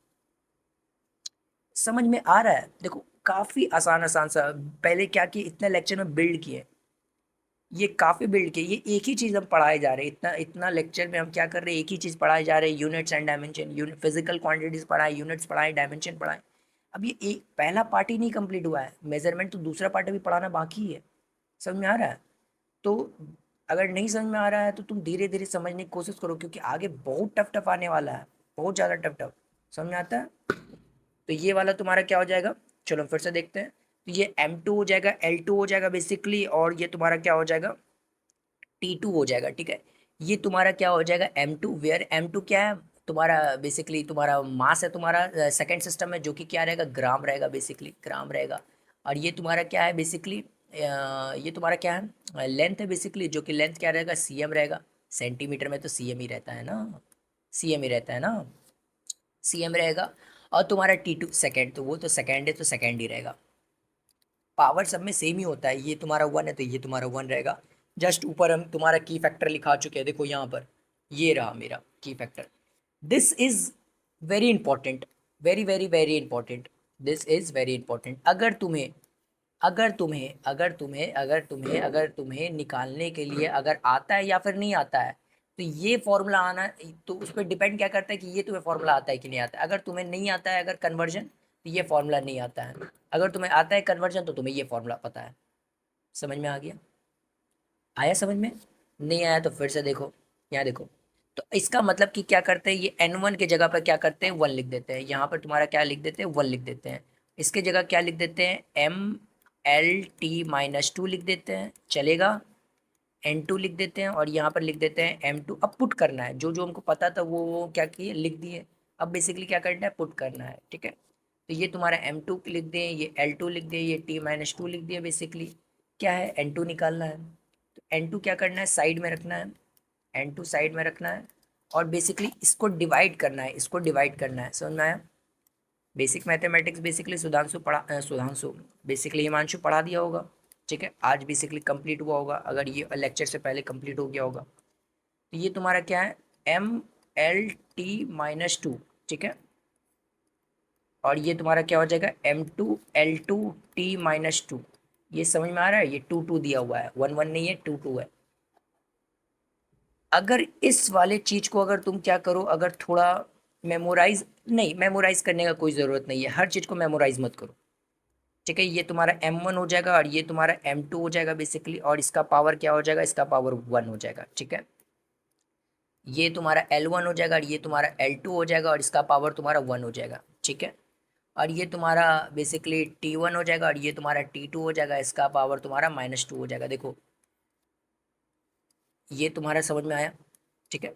समझ में आ रहा है? देखो काफ़ी आसान आसान सा, पहले क्या किए, इतने लेक्चर में बिल्ड किए, ये काफ़ी बिल्ड किए, ये एक ही चीज़ हम पढ़ाए जा रहे हैं, इतना इतना लेक्चर में हम क्या कर रहे हैं? एक ही चीज़ पढ़ाए जा रहे हैं, units and dimension, unit physical quantities पढ़ाए, यूनिट्स पढ़ाए, डायमेंशन पढ़ाए। अब ये एक पहला पार्ट ही नहीं कंप्लीट हुआ है, मेजरमेंट तो दूसरा पार्ट अभी पढ़ाना बाकी है। समझ में आ रहा है? तो अगर नहीं समझ में आ रहा है तो तुम धीरे धीरे समझने की कोशिश करो, क्योंकि आगे बहुत टफ टफ आने वाला है, बहुत ज़्यादा टफ टफ। समझ में आता है? तो ये वाला तुम्हारा क्या हो जाएगा? चलो फिर से देखते हैं। तो ये M2 हो जाएगा, L2 हो जाएगा बेसिकली, और ये तुम्हारा क्या हो जाएगा? T2 हो जाएगा, ठीक है। ये तुम्हारा क्या हो जाएगा m2, वेयर m2 क्या है तुम्हारा, बेसिकली तुम्हारा मास है तुम्हारा सेकंड सिस्टम में, जो कि क्या रहेगा, ग्राम रहेगा, बेसिकली ग्राम रहेगा। और ये तुम्हारा क्या है बेसिकली, ये तुम्हारा क्या है, लेंथ है बेसिकली, जो कि लेंथ क्या रहेगा, cm रहेगा। सेंटीमीटर में तो cm ही रहता है ना, cm ही रहता है ना, cm रहेगा। और तुम्हारा t2 सेकेंड, तो वो तो सेकेंड है तो सेकेंड ही रहेगा। पावर सब में सेम ही होता है, ये तुम्हारा 1 है तो ये तुम्हारा 1 रहेगा। जस्ट ऊपर हम तुम्हारा की फैक्टर लिखा चुके हैं, देखो यहाँ पर ये रहा मेरा की factor. This is very important, very very very important, this is very important. अगर तुम्हें निकालने के लिए अगर आता है या फिर नहीं आता है, तो ये फॉर्मूला आना, तो उस पर डिपेंड क्या करता है कि ये तुम्हें फॉर्मूला आता है कि नहीं आता है। अगर तुम्हें नहीं आता है अगर कन्वर्जन, तो ये फॉर्मूला नहीं आता है। अगर तुम्हें आता है कन्वर्जन, तो तुम्हें ये फॉर्मूला पता है। समझ में आ गया? आया समझ में? नहीं आया तो फिर से देखो, यहाँ देखो। तो इसका मतलब कि क्या करते हैं, ये n1 की जगह पर क्या करते हैं, 1 लिख देते हैं। यहाँ पर तुम्हारा क्या लिख देते हैं, 1 लिख देते हैं। इसके जगह क्या लिख देते हैं, m_l_t_2 लिख देते हैं, चलेगा। n2 लिख देते हैं और यहाँ पर लिख देते हैं m2। अब पुट करना है, जो जो हमको पता था वो क्या किए, लिख दिए। अब बेसिकली क्या करना है, पुट करना है, ठीक है। तो ये तुम्हारा m2 लिख दें, ये l2 लिख दें, ये t-2 लिख दिए। बेसिकली क्या है, n2 निकालना है। तो n2 क्या करना है, साइड में रखना है, n2 साइड में रखना है। और बेसिकली इसको डिवाइड करना है, इसको डिवाइड करना है। समझ में आया? Basic mathematics basically Sudhanshu basically Himanshu पढ़ा दिया होगा, ठीक है। आज बेसिकली कंप्लीट हुआ होगा, अगर ये लेक्चर से पहले कंप्लीट हो गया होगा। तो ये तुम्हारा क्या है, m_l_t_2, ठीक है। और ये तुम्हारा क्या हो जाएगा, m2l2t-2। ये समझ में आ रहा है? ये 2 दिया हुआ है, 1 नहीं है, 2 है। अगर इस वाले चीज को अगर तुम क्या करो, अगर थोड़ा मेमोराइज, नहीं मेमोराइज करने का कोई ज़रूरत नहीं है, हर चीज़ को मेमोराइज मत करो, ठीक है। ये तुम्हारा m1 हो जाएगा और ये तुम्हारा m2 हो जाएगा बेसिकली, और इसका पावर क्या हो जाएगा, इसका पावर 1 हो जाएगा, ठीक है। ये तुम्हारा l1 हो जाएगा और ये तुम्हारा l2 हो जाएगा और इसका पावर तुम्हारा 1 हो जाएगा, ठीक है। और ये तुम्हारा बेसिकली t1 हो जाएगा और ये तुम्हारा t2 हो जाएगा, इसका पावर तुम्हारा -2 हो जाएगा। देखो ये तुम्हारा समझ में आया, ठीक है।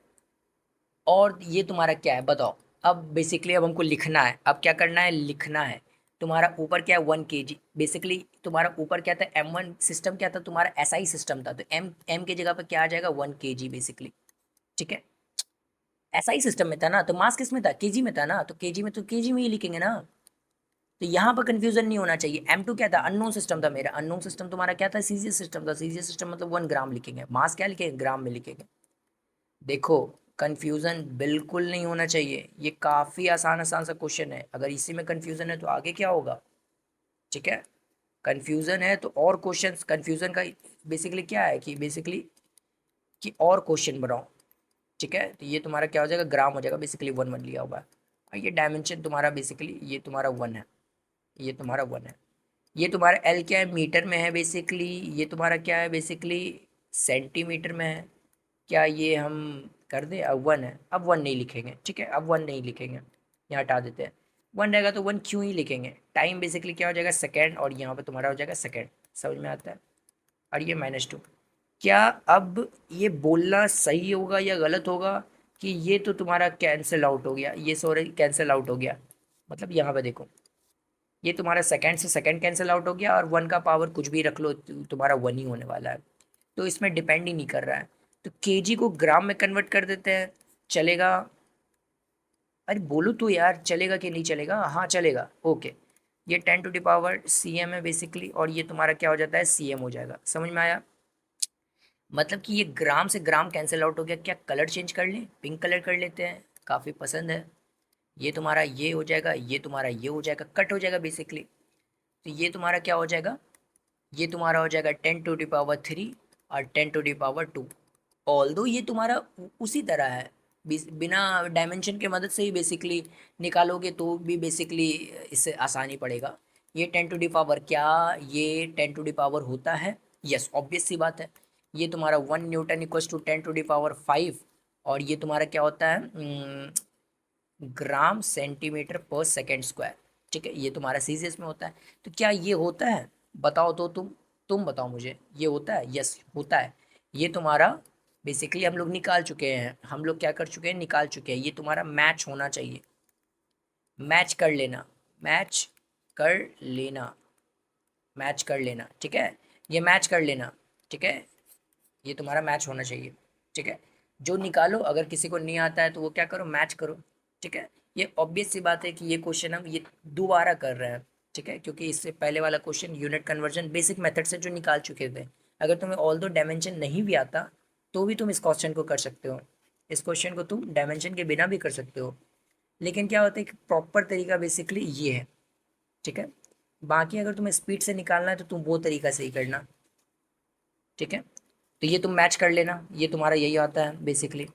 और ये तुम्हारा क्या है बताओ। अब बेसिकली अब हमको लिखना है, अब क्या करना है, लिखना है। तुम्हारा ऊपर क्या है, 1 kg। बेसिकली तुम्हारा ऊपर क्या था, m1 सिस्टम क्या था तुम्हारा, SI सिस्टम था, तो m की जगह पर क्या आ जाएगा, 1 kg बेसिकली, ठीक है। SI सिस्टम में था ना, तो मास किस में था, केजी में था ना, तो केजी में तो केजी में ही लिखेंगे ना। तो यहाँ पर कंफ्यूजन नहीं होना चाहिए। m2 क्या था, अननोन सिस्टम था मेरा, अननोन सिस्टम तुम्हारा क्या था, सीजीएस सिस्टम था, सीजीएस सिस्टम मतलब 1 ग्राम लिखेंगे, मास क्या लिखेंगे, ग्राम में लिखेंगे। देखो कंफ्यूजन बिल्कुल नहीं होना चाहिए, ये काफ़ी आसान आसान सा क्वेश्चन है। अगर इसी में कंफ्यूजन है तो आगे क्या होगा, ठीक है। कंफ्यूजन है तो और क्वेश्चंस, कंफ्यूजन का बेसिकली क्या है कि बेसिकली कि और क्वेश्चन बनाओ, ठीक है। तो ये तुम्हारा क्या हो जाएगा, ग्राम हो जाएगा, बेसिकली 1 लिया हुआ है। और ये डायमेंशन तुम्हारा बेसिकली ये तुम्हारा 1 है, ये तुम्हारा 1 है। ये तुम्हारा एल क्या है, मीटर में है बेसिकली। ये तुम्हारा क्या है बेसिकली, सेंटीमीटर में है। क्या ये हम कर दें, अब 1 है, अब 1 नहीं लिखेंगे, ठीक है, अब 1 नहीं लिखेंगे, यहाँ हटा देते हैं। 1 रहेगा तो 1 क्यों ही लिखेंगे। टाइम बेसिकली क्या हो जाएगा, सेकेंड, और यहाँ पे तुम्हारा हो जाएगा सेकेंड। समझ में आता है? और ये -2। क्या अब ये बोलना सही होगा या गलत होगा कि ये तो तुम्हारा कैंसिल आउट हो गया, ये सॉरी कैंसिल आउट हो गया, मतलब यहाँ पे देखो ये तुम्हारा सेकंड से सेकंड कैंसिल आउट हो गया, और 1 का पावर कुछ भी रख लो तुम्हारा 1 ही होने वाला है। तो इसमें डिपेंड ही नहीं कर रहा है। तो केजी को ग्राम में कन्वर्ट कर देते हैं, चलेगा? अरे बोलो तो यार, चलेगा कि नहीं चलेगा? हाँ चलेगा, ओके। ये 10⁻cm है बेसिकली, और ये तुम्हारा क्या हो जाता है, cm हो जाएगा। समझ में आया? मतलब कि ये ग्राम से ग्राम कैंसिल आउट हो गया। क्या कलर चेंज कर लें, पिंक कलर कर लेते हैं, काफ़ी पसंद है। ये तुम्हारा ये हो जाएगा, ये तुम्हारा ये हो जाएगा, कट हो जाएगा बेसिकली। तो ये तुम्हारा क्या हो जाएगा, ये तुम्हारा हो जाएगा 10⁻3 और 10⁻2। ऑल दो ये तुम्हारा उसी तरह है, बिना डायमेंशन के मदद से ही बेसिकली निकालोगे तो भी बेसिकली इससे आसानी पड़ेगा। ये 10 टू दी पावर क्या, ये 10 टू दी पावर होता है, यस ऑब्वियस सी बात है। ये तुम्हारा 1 newton equals to 10 to the power 5। और ये तुम्हारा क्या होता है, gram centimetre per second square, ठीक है। ये तुम्हारा सीजीएस में होता है। तो क्या ये होता है, बताओ तो तुम बताओ मुझे, ये होता है, यस होता है। ये तुम्हारा बेसिकली हम लोग निकाल चुके हैं, हम लोग क्या कर चुके हैं, निकाल चुके हैं। ये तुम्हारा मैच होना चाहिए, मैच कर लेना, मैच कर लेना, मैच कर लेना, ठीक है। ये मैच कर लेना, ठीक है, ये तुम्हारा मैच होना चाहिए, ठीक है। जो निकालो, अगर किसी को नहीं आता है तो वो क्या करो, मैच करो, ठीक है। ये ऑब्वियस सी बात है कि ये क्वेश्चन हम ये दोबारा कर रहे हैं, ठीक है, क्योंकि इससे पहले वाला question unit conversion basic method से जो निकाल चुके थे। अगर तुम्हें ऑल दो डायमेंशन नहीं भी आता तो भी तुम इस क्वेश्चन को कर सकते हो, इस क्वेश्चन को तुम डायमेंशन के बिना भी कर सकते हो। लेकिन क्या होता है कि प्रॉपर तरीका बेसिकली ये है, ठीक है। बाकी अगर तुम्हें स्पीड से निकालना है तो तुम वो तरीका से ही करना, ठीक है। तो ये तुम मैच कर लेना, ये तुम्हारा यही आता है बेसिकली,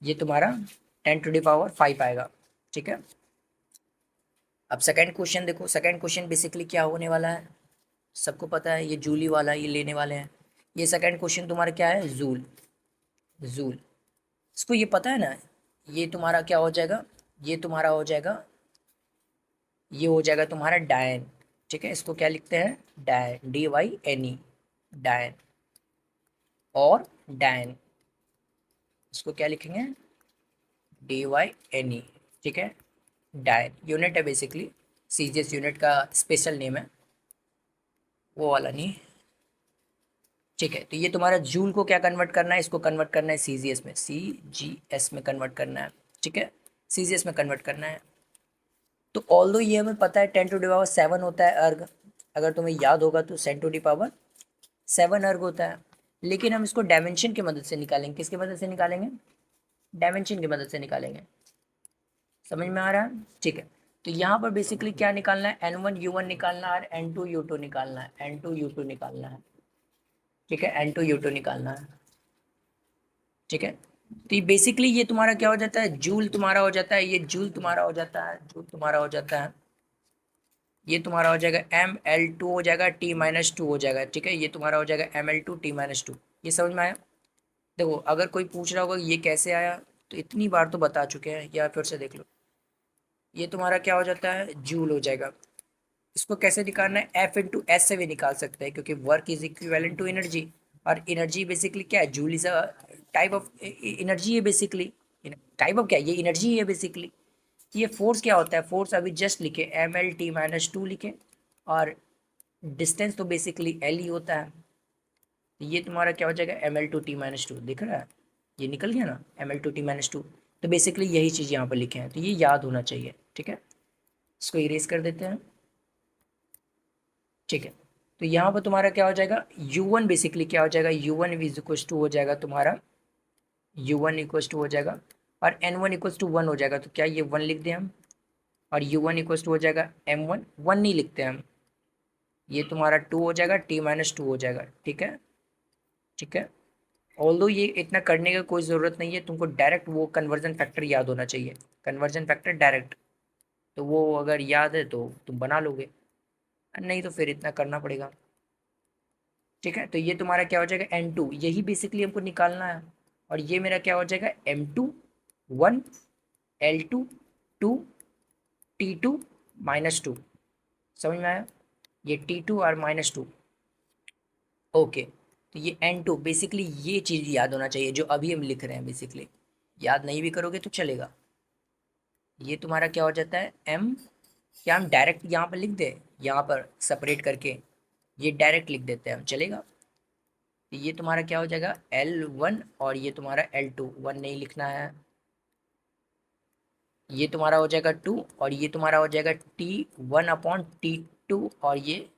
ये तुम्हारा 10⁵ आएगा, ठीक है। अब सेकंड क्वेश्चन देखो, सेकंड क्वेश्चन बेसिकली क्या होने वाला है, सबको पता है, ये जूली वाला ये लेने वाले हैं। ये सेकंड क्वेश्चन तुम्हारा क्या है, जूल, जूल, इसको ये पता है ना। ये तुम्हारा क्या हो जाएगा, ये तुम्हारा हो जाएगा, ये हो जाएगा तुम्हारा डायन, ठीक है। इसको क्या लिखते हैं, डायन, DYNE, डायन, और डायन, इसको क्या लिखेंगे, DYNE, ठीक है। डायन यूनिट है बेसिकली, CGS यूनिट का स्पेशल नेम है, वो वाला नहीं, ठीक है। तो ये तुम्हारा जूल को क्या कन्वर्ट करना है, इसको कन्वर्ट करना है CGS में, CGS में कन्वर्ट करना है, ठीक है, CGS में कन्वर्ट करना है। तो ऑल्दो ये हमें पता है 10⁻7 होता है अर्ग, अगर तुम्हें याद होगा तो 10⁻7 अर्ग होता है। लेकिन हम इसको डायमेंशन की मदद से निकालेंगे, किसकी मदद से निकालेंगे, डायमेंशन की मदद से निकालेंगे, समझ में आ रहा है, ठीक है। तो यहाँ पर बेसिकली क्या निकालना है, N1 U1 निकालना है और N2 U2 निकालना है, N2 U2 निकालना है, ठीक है, N2 U2 निकालना है, ठीक है। तो ये बेसिकली ये तुम्हारा क्या हो जाता है, जूल तुम्हारा हो जाता है, ये जूल तुम्हारा हो जाता है, जूल तुम्हारा हो जाता है, ये तुम्हारा हो जाएगा ML2 हो जाएगा, T-2 हो जाएगा, ठीक है। ये तुम्हारा हो जाएगा ML2 T-2। ये समझ में आया। देखो अगर कोई पूछ रहा होगा ये कैसे आया, तो इतनी बार तो बता चुके हैं, या फिर से देख लो। ये तुम्हारा क्या हो जाता है, जूल हो जाएगा। इसको कैसे निकालना है, F/S से भी निकाल सकते हैं, क्योंकि work is equivalent to energy, और एनर्जी बेसिकली क्या है, joule is a type of energy है बेसिकली, टाइप ऑफ क्या है, ये एनर्जी है बेसिकली। ये फोर्स क्या होता है, फोर्स अभी जस्ट लिखे ML T-2 लिखे, और डिस्टेंस तो बेसिकली L ही होता है। तो ये तुम्हारा क्या हो जाएगा, ML2T-2, दिख रहा है, ये निकल गया ना, ML2T-2। तो बेसिकली यही चीज़ यहाँ पर लिखे हैं, तो ये याद होना चाहिए, ठीक है। इसको इरेज कर देते हैं, ठीक है। तो यहाँ पर तुम्हारा क्या हो जाएगा, U1 बेसिकली क्या हो जाएगा, U1 इज इक्वल टू हो जाएगा तुम्हारा, U1 इक्वल टू हो जाएगा, और N1 इक्वल टू 1 हो जाएगा। तो क्या ये 1 लिख दें हम, और U1 इक्वल टू हो जाएगा M1, 1 नहीं लिखते हम, ये तुम्हारा 2 हो जाएगा, T-2 हो जाएगा, ठीक है, ठीक है। ऑल्दो ये इतना करने का कोई ज़रूरत नहीं है, तुमको डायरेक्ट वो कन्वर्जन फैक्टर याद होना चाहिए, कन्वर्जन फैक्टर डायरेक्ट, तो वो अगर याद है तो तुम बना लोगे, नहीं तो फिर इतना करना पड़ेगा, ठीक है। तो ये तुम्हारा क्या हो जाएगा, N2, यही बेसिकली हमको निकालना है। और ये मेरा क्या हो जाएगा, M2 1, L2 2, T2 -2, समझ में आया, ये T2 और -2, ओके। तो ये N2 बेसिकली ये चीज़ याद होना चाहिए जो अभी हम लिख रहे हैं बेसिकली, याद नहीं भी करोगे तो चलेगा। ये तुम्हारा क्या हो जाता है M, क्या हम डायरेक्ट यहाँ पर लिख दे, यहाँ पर सेपरेट करके ये डायरेक्ट लिख देते हैं हम, चलेगा। तो ये तुम्हारा क्या हो जाएगा, L1, और ये तुम्हारा L2, 1 नहीं लिखना है, ये तुम्हारा हो जाएगा 2, और ये तुम्हारा हो जाएगा T1/T2, और ये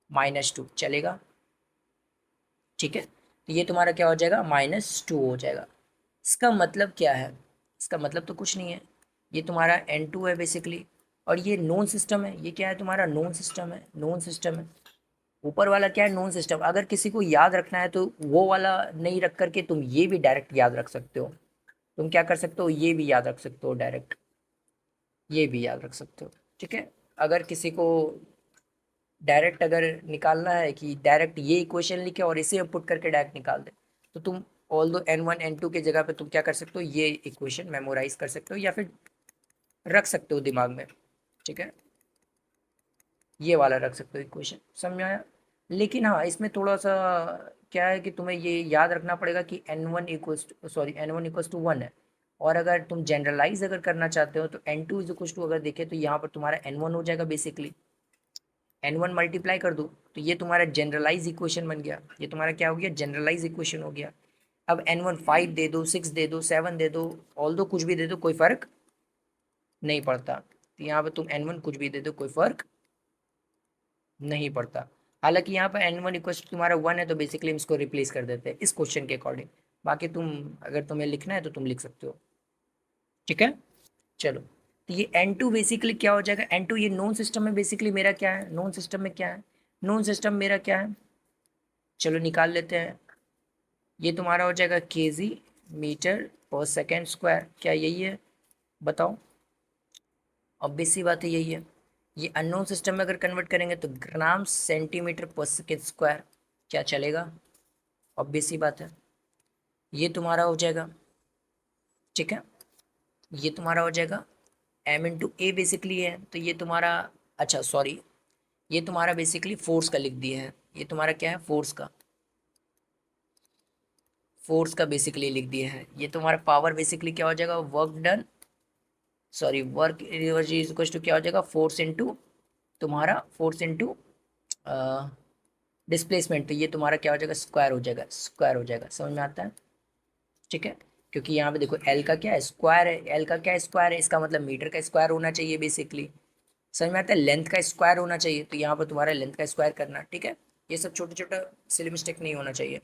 -2, चलेगा, ठीक है। तो ये तुम्हारा क्या हो जाएगा, -2 हो जाएगा। इसका मतलब क्या है, इसका मतलब तो कुछ नहीं है, ये तुम्हारा N2 है बेसिकली, और ये नॉन सिस्टम है, ये क्या है तुम्हारा, नॉन सिस्टम है, नॉन सिस्टम है। ऊपर वाला क्या है, नॉन सिस्टम। अगर किसी को याद रखना है तो वो वाला नहीं रख करके तुम ये भी डायरेक्ट याद रख सकते हो, तुम क्या कर सकते हो, ये भी याद रख सकते हो डायरेक्ट, ये भी याद रख सकते हो, ठीक है। अगर किसी को डायरेक्ट अगर निकालना है कि डायरेक्ट ये इक्वेशन लिखे और इसे पुट करके डायरेक्ट निकाल दे, तो तुम ऑल दो N1 N2 के जगह पे तुम क्या कर सकते हो, ये इक्वेशन मेमोराइज कर सकते हो या फिर रख सकते हो दिमाग में, ठीक है, ये वाला रख सकते हो इक्वेशन, समझ में आया। लेकिन हाँ, इसमें थोड़ा सा क्या है कि तुम्हें ये याद रखना पड़ेगा कि n1 है, और अगर तुम जनरलाइज अगर करना चाहते हो तो n2 इज इक्वल टू, अगर देखें तो यहाँ पर तुम्हारा n1 हो जाएगा बेसिकली, n1 मल्टीप्लाई कर दो तो ये तुम्हारा जनरलाइज इक्वेशन बन गया, ये तुम्हारा क्या हो गया, जनरलाइज इक्वेशन हो गया। अब n1 5 दे दो, 6 दे दो, 7 दे दो, ऑल दो कुछ भी दे दो, कोई फर्क नहीं पड़ता। तो यहाँ पर तुम n1 कुछ भी दे दो, कोई फर्क नहीं पड़ता। हालांकि यहाँ पर n1 इक्वल तुम्हारा 1 है, तो बेसिकली हम इसको रिप्लेस कर देते हैं इस क्वेश्चन के अकॉर्डिंग। बाकी तुम अगर तुम्हें लिखना है तो तुम लिख सकते हो, ठीक है। चलो, तो ये n2 बेसिकली क्या हो जाएगा, n2 ये नॉन सिस्टम में बेसिकली मेरा क्या है, नॉन सिस्टम में क्या है, नॉन सिस्टम मेरा क्या है, चलो निकाल लेते हैं। ये तुम्हारा हो जाएगा केजी मीटर पर सेकेंड स्क्वायर, क्या यही है, बताओ। ऑब्वियस सी बात है, यही है। ये अननोन सिस्टम में अगर कन्वर्ट करेंगे तो ग्राम सेंटीमीटर पर सेकेंड स्क्वायर, क्या चलेगा, ऑब्वियस सी बात है। ये तुम्हारा हो जाएगा, ठीक है, ये तुम्हारा हो जाएगा m/a बेसिकली है, तो ये तुम्हारा, अच्छा सॉरी, ये तुम्हारा बेसिकली फोर्स का लिख दिया है, ये तुम्हारा क्या है, फोर्स का, फोर्स का बेसिकली लिख दिया है। ये तुम्हारा पावर बेसिकली क्या हो जाएगा, work done, sorry work is equal to क्या हो जाएगा, फोर्स इनटू तुम्हारा, फोर्स इनटू डिस्प्लेसमेंट, तो ये तुम्हारा क्या हो जाएगा, स्क्वायर हो जाएगा, स्क्वायर हो जाएगा, समझ में आता है, ठीक है। क्योंकि यहाँ पे देखो एल का क्या है, स्क्वायर है, एल का क्या है, स्क्वायर है, इसका मतलब मीटर का स्क्वायर होना चाहिए बेसिकली, समझ में आता है, लेंथ का स्क्वायर होना चाहिए, तो यहाँ पर तुम्हारा लेंथ का स्क्वायर करना, ठीक है। ये सब छोटे छोटा सिली मिस्टेक नहीं होना चाहिए,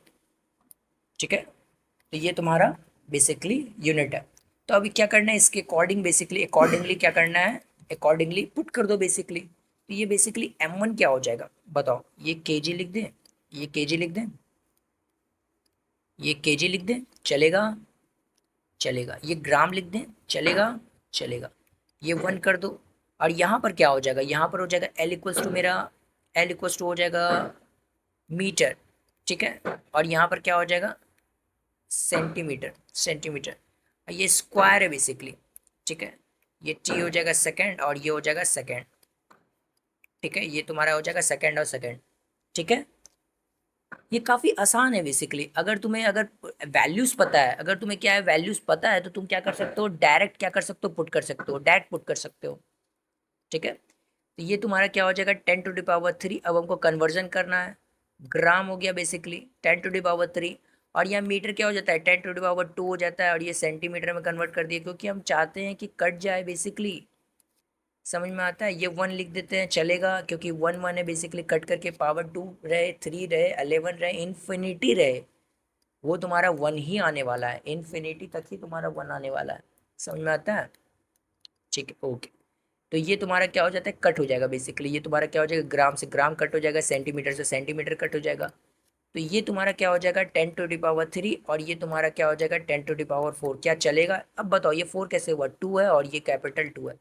ठीक है। तो ये तुम्हारा बेसिकली यूनिट है। तो अभी क्या करना है, इसके अकॉर्डिंग बेसिकली अकॉर्डिंगली क्या करना है, अकॉर्डिंगली पुट कर दो बेसिकली। तो ये बेसिकली m1 क्या हो जाएगा, बताओ, ये केजी लिख दें, ये केजी लिख दें, ये केजी लिख दें, चलेगा, चलेगा, ये ग्राम लिख दें, चलेगा, चलेगा, ये 1 कर दो। और यहाँ पर क्या हो जाएगा, यहाँ पर हो जाएगा एल इक्वल्स टू मेरा, एल इक्वल्स टू हो जाएगा मीटर, ठीक है। और यहाँ पर क्या हो जाएगा, सेंटीमीटर, सेंटीमीटर, ये स्क्वायर है बेसिकली, ठीक है। ये टी हो जाएगा सेकंड और ये हो जाएगा सेकंड, ठीक है, ये तुम्हारा हो जाएगा सेकंड और सेकंड, ठीक है। ये काफ़ी आसान है बेसिकली, अगर तुम्हें अगर वैल्यूज़ पता है, अगर तुम्हें क्या है वैल्यूज़ पता है, तो तुम क्या कर सकते हो, डायरेक्ट क्या कर सकते हो, पुट कर सकते हो, डायरेक्ट पुट कर सकते हो, ठीक है। तो ये तुम्हारा क्या हो जाएगा, 10⁻³ अब हमको कन्वर्जन करना है, ग्राम हो गया बेसिकली 10⁻³ और यहाँ मीटर क्या हो जाता है, 10⁻² हो जाता है, और ये सेंटीमीटर में कन्वर्ट कर दिया क्योंकि हम चाहते हैं कि कट जाए बेसिकली, समझ में आता है। ये 1 लिख देते हैं, चलेगा, क्योंकि 1 1 है बेसिकली, कट करके पावर 2 रहे, 3 रहे, 11 रहे, इन्फिनिटी रहे, वो तुम्हारा 1 ही आने वाला है, इन्फिनिटी तक ही तुम्हारा 1 आने वाला है, समझ में आता है, ठीक है, ओके। तो ये तुम्हारा क्या हो जाता है, कट हो जाएगा बेसिकली, ये तुम्हारा क्या हो जाएगा, ग्राम से ग्राम कट हो जाएगा, सेंटीमीटर से सेंटीमीटर कट हो जाएगा। तो ये तुम्हारा क्या हो जाएगा, 10⁻³ और ये तुम्हारा क्या हो जाएगा, 10⁻4, क्या चलेगा। अब बताओ ये 4 कैसे हुआ, 2 है और ये कैपिटल 2 है,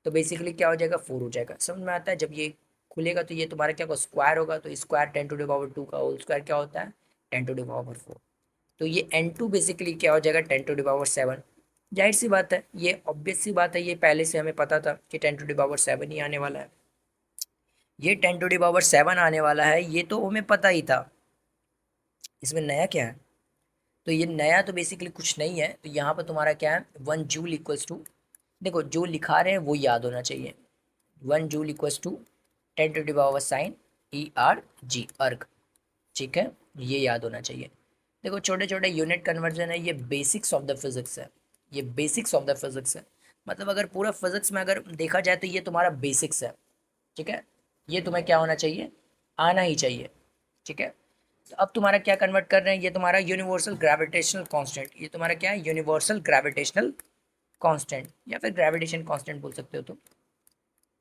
तो बेसिकली क्या हो जाएगा, 4 हो जाएगा, समझ में आता है। जब ये खुलेगा तो ये तुम्हारा क्या होगा, स्क्वायर होगा, तो स्क्वायर 10⁻2 का होल स्क्वायर क्या होता है, 10⁻4। तो ये n2 बेसिकली क्या हो जाएगा, 10⁻7। जाहिर सी बात है, ये ऑब्वियस सी बात है, ये पहले से हमें पता था कि 10⁻7 ही आने वाला है, ये 10⁻7 आने वाला है, ये तो हमें पता ही था, इसमें नया क्या है। तो ये नया तो बेसिकली कुछ नहीं है, तो यहाँ पर तुम्हारा क्या है, 1 जूल इक्वल्स टू, देखो जो लिखा रहे हैं वो याद होना चाहिए, 1 जूल इक्वल्स टू 10⁻sin अर्ग, ठीक है, ये याद होना चाहिए। देखो छोटे छोटे यूनिट कन्वर्जन है, ये बेसिक्स ऑफ द फिजिक्स है, ये बेसिक्स ऑफ द फिजिक्स है, मतलब अगर पूरा फिजिक्स में अगर देखा जाए तो ये तुम्हारा बेसिक्स है, ठीक है। ये तुम्हें क्या होना चाहिए, आना ही चाहिए, ठीक है। तो अब तुम्हारा क्या कन्वर्ट कर रहे हैं, ये तुम्हारा यूनिवर्सल ग्रेविटेशनल कांस्टेंट, ये तुम्हारा क्या है, यूनिवर्सल ग्रेविटेशनल कांस्टेंट या फिर ग्रेविटेशन कांस्टेंट बोल सकते हो तुम,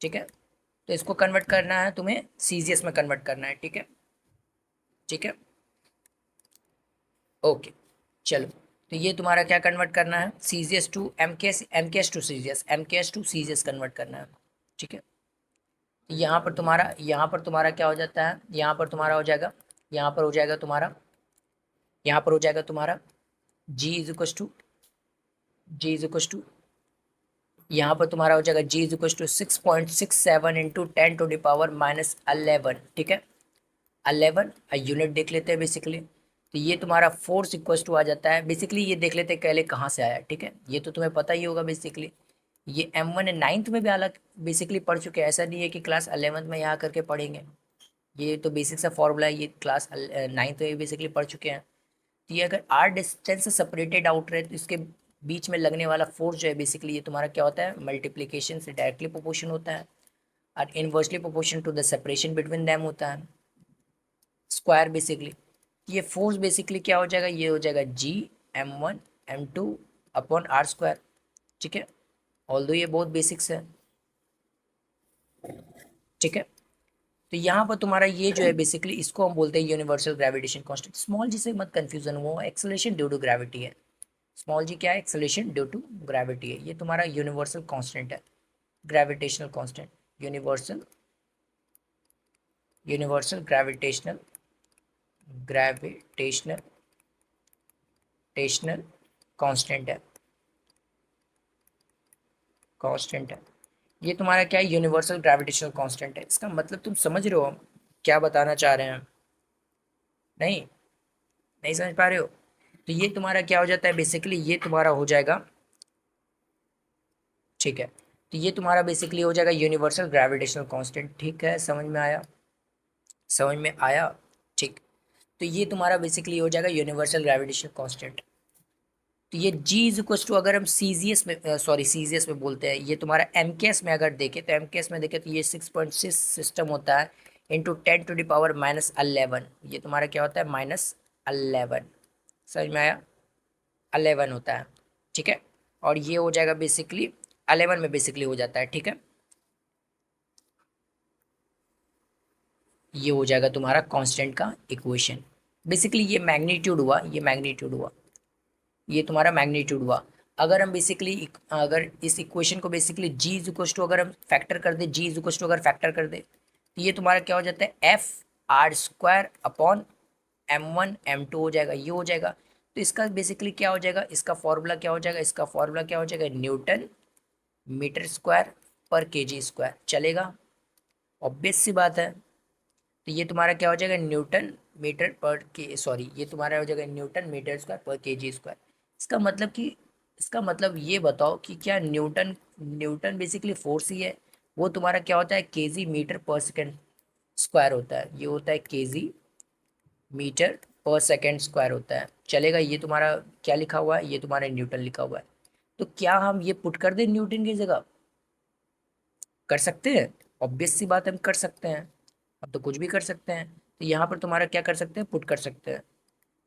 ठीक है। तो इसको कन्वर्ट करना है तुम्हें, सीजीएस में कन्वर्ट करना है, ठीक है, ठीक है, ओके। चलो, तो ये तुम्हारा क्या कन्वर्ट करना है, CGS to MKS, MKS to CGS, MKS to CGS convert करना है, ठीक है। यहाँ पर तुम्हारा क्या हो जाता है, यहाँ पर तुम्हारा हो जाएगा, यहाँ पर हो जाएगा तुम्हारा, यहाँ पर हो जाएगा तुम्हारा g इज इक्वल टू यहाँ पर तुम्हारा हो जाएगा g इज इक्वल टू 6.67 × 10⁻11, ठीक है। 11 यूनिट देख लेते हैं बेसिकली। तो ये तुम्हारा फोर्स इक्वल्स टू आ जाता है बेसिकली, ये देख लेते हैं पहले कहाँ से आया, ठीक है, ये तो तुम्हें पता ही होगा बेसिकली। ये M1 नाइन्थ में भी अलग बेसिकली पढ़ चुके हैं, ऐसा नहीं है कि क्लास 11th में यहाँ करके पढ़ेंगे। ये तो बेसिक सा फॉर्मूला है, ये क्लास 9th में बेसिकली पढ़ चुके हैं। तो ये अगर आर डिस्टेंस से सेपरेटेड आउट रहे तो इसके बीच में लगने वाला फोर्स जो है बेसिकली ये तुम्हारा क्या होता है, मल्टीप्लिकेशन से डायरेक्टली प्रोपोर्शन होता है और inversely proportion to the separation between them होता है, स्क्वायर बेसिकली। ये फोर्स बेसिकली क्या हो जाएगा, ये हो जाएगा G m1 m2 upon are square, ठीक है। ऑल्दो ये बहुत बेसिक्स है, ठीक है। तो यहाँ पर तुम्हारा ये जो है बेसिकली इसको हम बोलते हैं universal gravitation constant. Small g से मत कंफ्यूजन हो, एक्सेलरेशन ड्यू टू ग्रेविटी है। स्मॉल जी क्या है, एक्सेलरेशन ड्यू टू ग्रेविटी है। ये तुम्हारा यूनिवर्सल कांस्टेंट है, gravitational constant, universal universal gravitational gravitational टेशनल कांस्टेंट है, कांस्टेंट है। ये तुम्हारा क्या है, यूनिवर्सल ग्रेविटेशनल कांस्टेंट है। इसका मतलब तुम समझ रहे हो हम क्या बताना चाह रहे हैं? नहीं, नहीं समझ पा रहे हो? तो ये तुम्हारा क्या हो जाता है बेसिकली, ये तुम्हारा हो जाएगा, ठीक है। तो ये तुम्हारा बेसिकली हो जाएगा यूनिवर्सल ग्रेविटेशनल कांस्टेंट, ठीक है, समझ में आया, समझ में आया, ठीक। तो ये तुम्हारा बेसिकली हो जाएगा यूनिवर्सल ग्रेविटेशनल कांस्टेंट। तो ये जी इज इक्वल टू, अगर हम सीजीएस में सॉरी सीजीएस में बोलते हैं, ये तुम्हारा एमकेएस में अगर देखें तो एमकेएस में देखें तो ये 6.6 सिस्टम होता है इंटू 10⁻⁻11। ये तुम्हारा क्या होता है, -11, समझ में आया, 11 होता है, ठीक है। और ये हो जाएगा बेसिकली 11 में बेसिकली हो जाता है, ठीक है। ये हो जाएगा तुम्हारा कांस्टेंट का इक्वेशन। बेसिकली ये मैग्नीट्यूड हुआ, ये मैग्नीट्यूड हुआ, ये तुम्हारा मैग्नीट्यूड हुआ। अगर हम बेसिकली अगर इस इक्वेशन को basically G is equal to अगर हम फैक्टर कर दे, जी इज इक्वल टू अगर फैक्टर कर दे तो ये तुम्हारा क्या हो जाता है, F R square upon M1 M2 हो जाएगा, ये हो जाएगा। तो इसका बेसिकली क्या हो जाएगा, इसका फॉर्मूला क्या हो जाएगा, इसका फॉर्मूला क्या हो जाएगा, न्यूटन मीटर स्क्वायर पर केजी स्क्वायर, चलेगा, ऑब्वियस सी बात है। तो ये तुम्हारा क्या हो जाएगा, न्यूटन मीटर पर के सॉरी ये तुम्हारा हो जाएगा न्यूटन मीटर स्क्वायर पर केजी स्क्वायर। इसका मतलब कि, इसका मतलब ये बताओ कि क्या न्यूटन, न्यूटन बेसिकली फोर्स ही है, वो तुम्हारा क्या होता है, केजी मीटर पर सेकेंड स्क्वायर होता है, ये होता है केजी मीटर पर सेकेंड स्क्वायर होता है, चलेगा। ये तुम्हारा क्या लिखा हुआ है, ये तुम्हारा न्यूटन लिखा हुआ है। तो क्या हम ये पुट कर दें न्यूटन की जगह, कर सकते हैं, ऑब्वियस सी बात है हम कर सकते हैं, अब तो कुछ भी कर सकते हैं। तो यहाँ पर तुम्हारा क्या कर सकते हैं, पुट कर सकते हैं।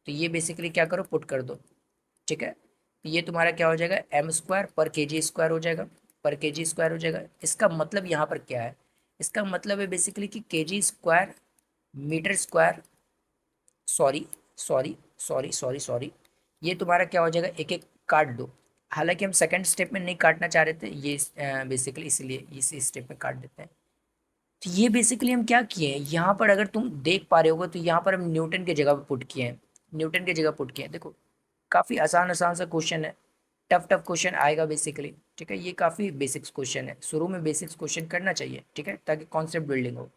तो ये बेसिकली क्या करो, पुट कर दो, ठीक है। तो ये तुम्हारा क्या हो जाएगा, एम स्क्वायर पर के जी स्क्वायर हो जाएगा, पर के जी स्क्वायर हो जाएगा। इसका मतलब यहाँ पर क्या है, इसका मतलब है बेसिकली कि K G square metre square, sorry sorry sorry sorry sorry, ये तुम्हारा क्या हो जाएगा, एक एक काट दो। हालांकि हम सेकंड स्टेप में नहीं काटना चाह रहे थे ये, बेसिकली इसलिए इस स्टेप में काट देते हैं। तो ये बेसिकली हम क्या किए हैं यहाँ पर, अगर तुम देख पा रहे होगे तो यहाँ पर हम न्यूटन की जगह पर पुट किए हैं, न्यूटन की जगह पुट किए हैं। देखो काफ़ी आसान आसान सा क्वेश्चन है, टफ टफ क्वेश्चन आएगा बेसिकली, ठीक है। ये काफ़ी बेसिक्स क्वेश्चन है, शुरू में बेसिक्स क्वेश्चन करना चाहिए, ठीक है, ताकि कॉन्सेप्ट बिल्डिंग हो।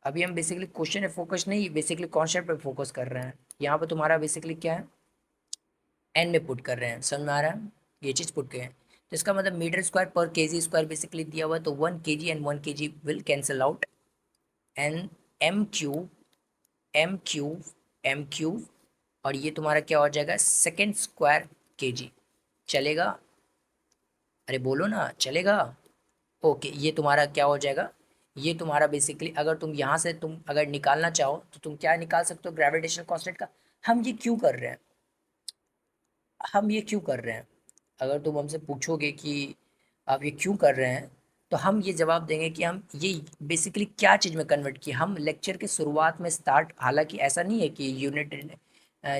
अभी हम बेसिकली क्वेश्चन पे फोकस नहीं, बेसिकली कॉन्सेप्ट पे फोकस कर रहे हैं। यहाँ पर तुम्हारा बेसिकली क्या है, एन में पुट कर रहे हैं, समझ में आ रहा है, ये चीज़ पुट गए हैं। तो इसका मतलब मीटर स्क्वायर पर केजी स्क्वायर बेसिकली दिया हुआ है, तो 1 kg and 1 kg will cancel out, N M cube M cube M cube, और ये तुम्हारा क्या हो जाएगा, सेकेंड स्क्वायर केजी, चलेगा, अरे बोलो ना, चलेगा, ओके। ये तुम्हारा क्या हो जाएगा, ये तुम्हारा बेसिकली अगर तुम यहाँ से तुम अगर निकालना चाहो तो तुम क्या निकाल सकते हो, ग्रेविटेशनल कांस्टेंट का। हम ये क्यों कर रहे हैं, हम ये क्यों कर रहे हैं, अगर तुम हमसे पूछोगे कि आप ये क्यों कर रहे हैं, तो हम ये जवाब देंगे कि हम ये बेसिकली क्या चीज़ में कन्वर्ट किए। हम लेक्चर के शुरुआत में स्टार्ट, हालांकि ऐसा नहीं है कि यूनिट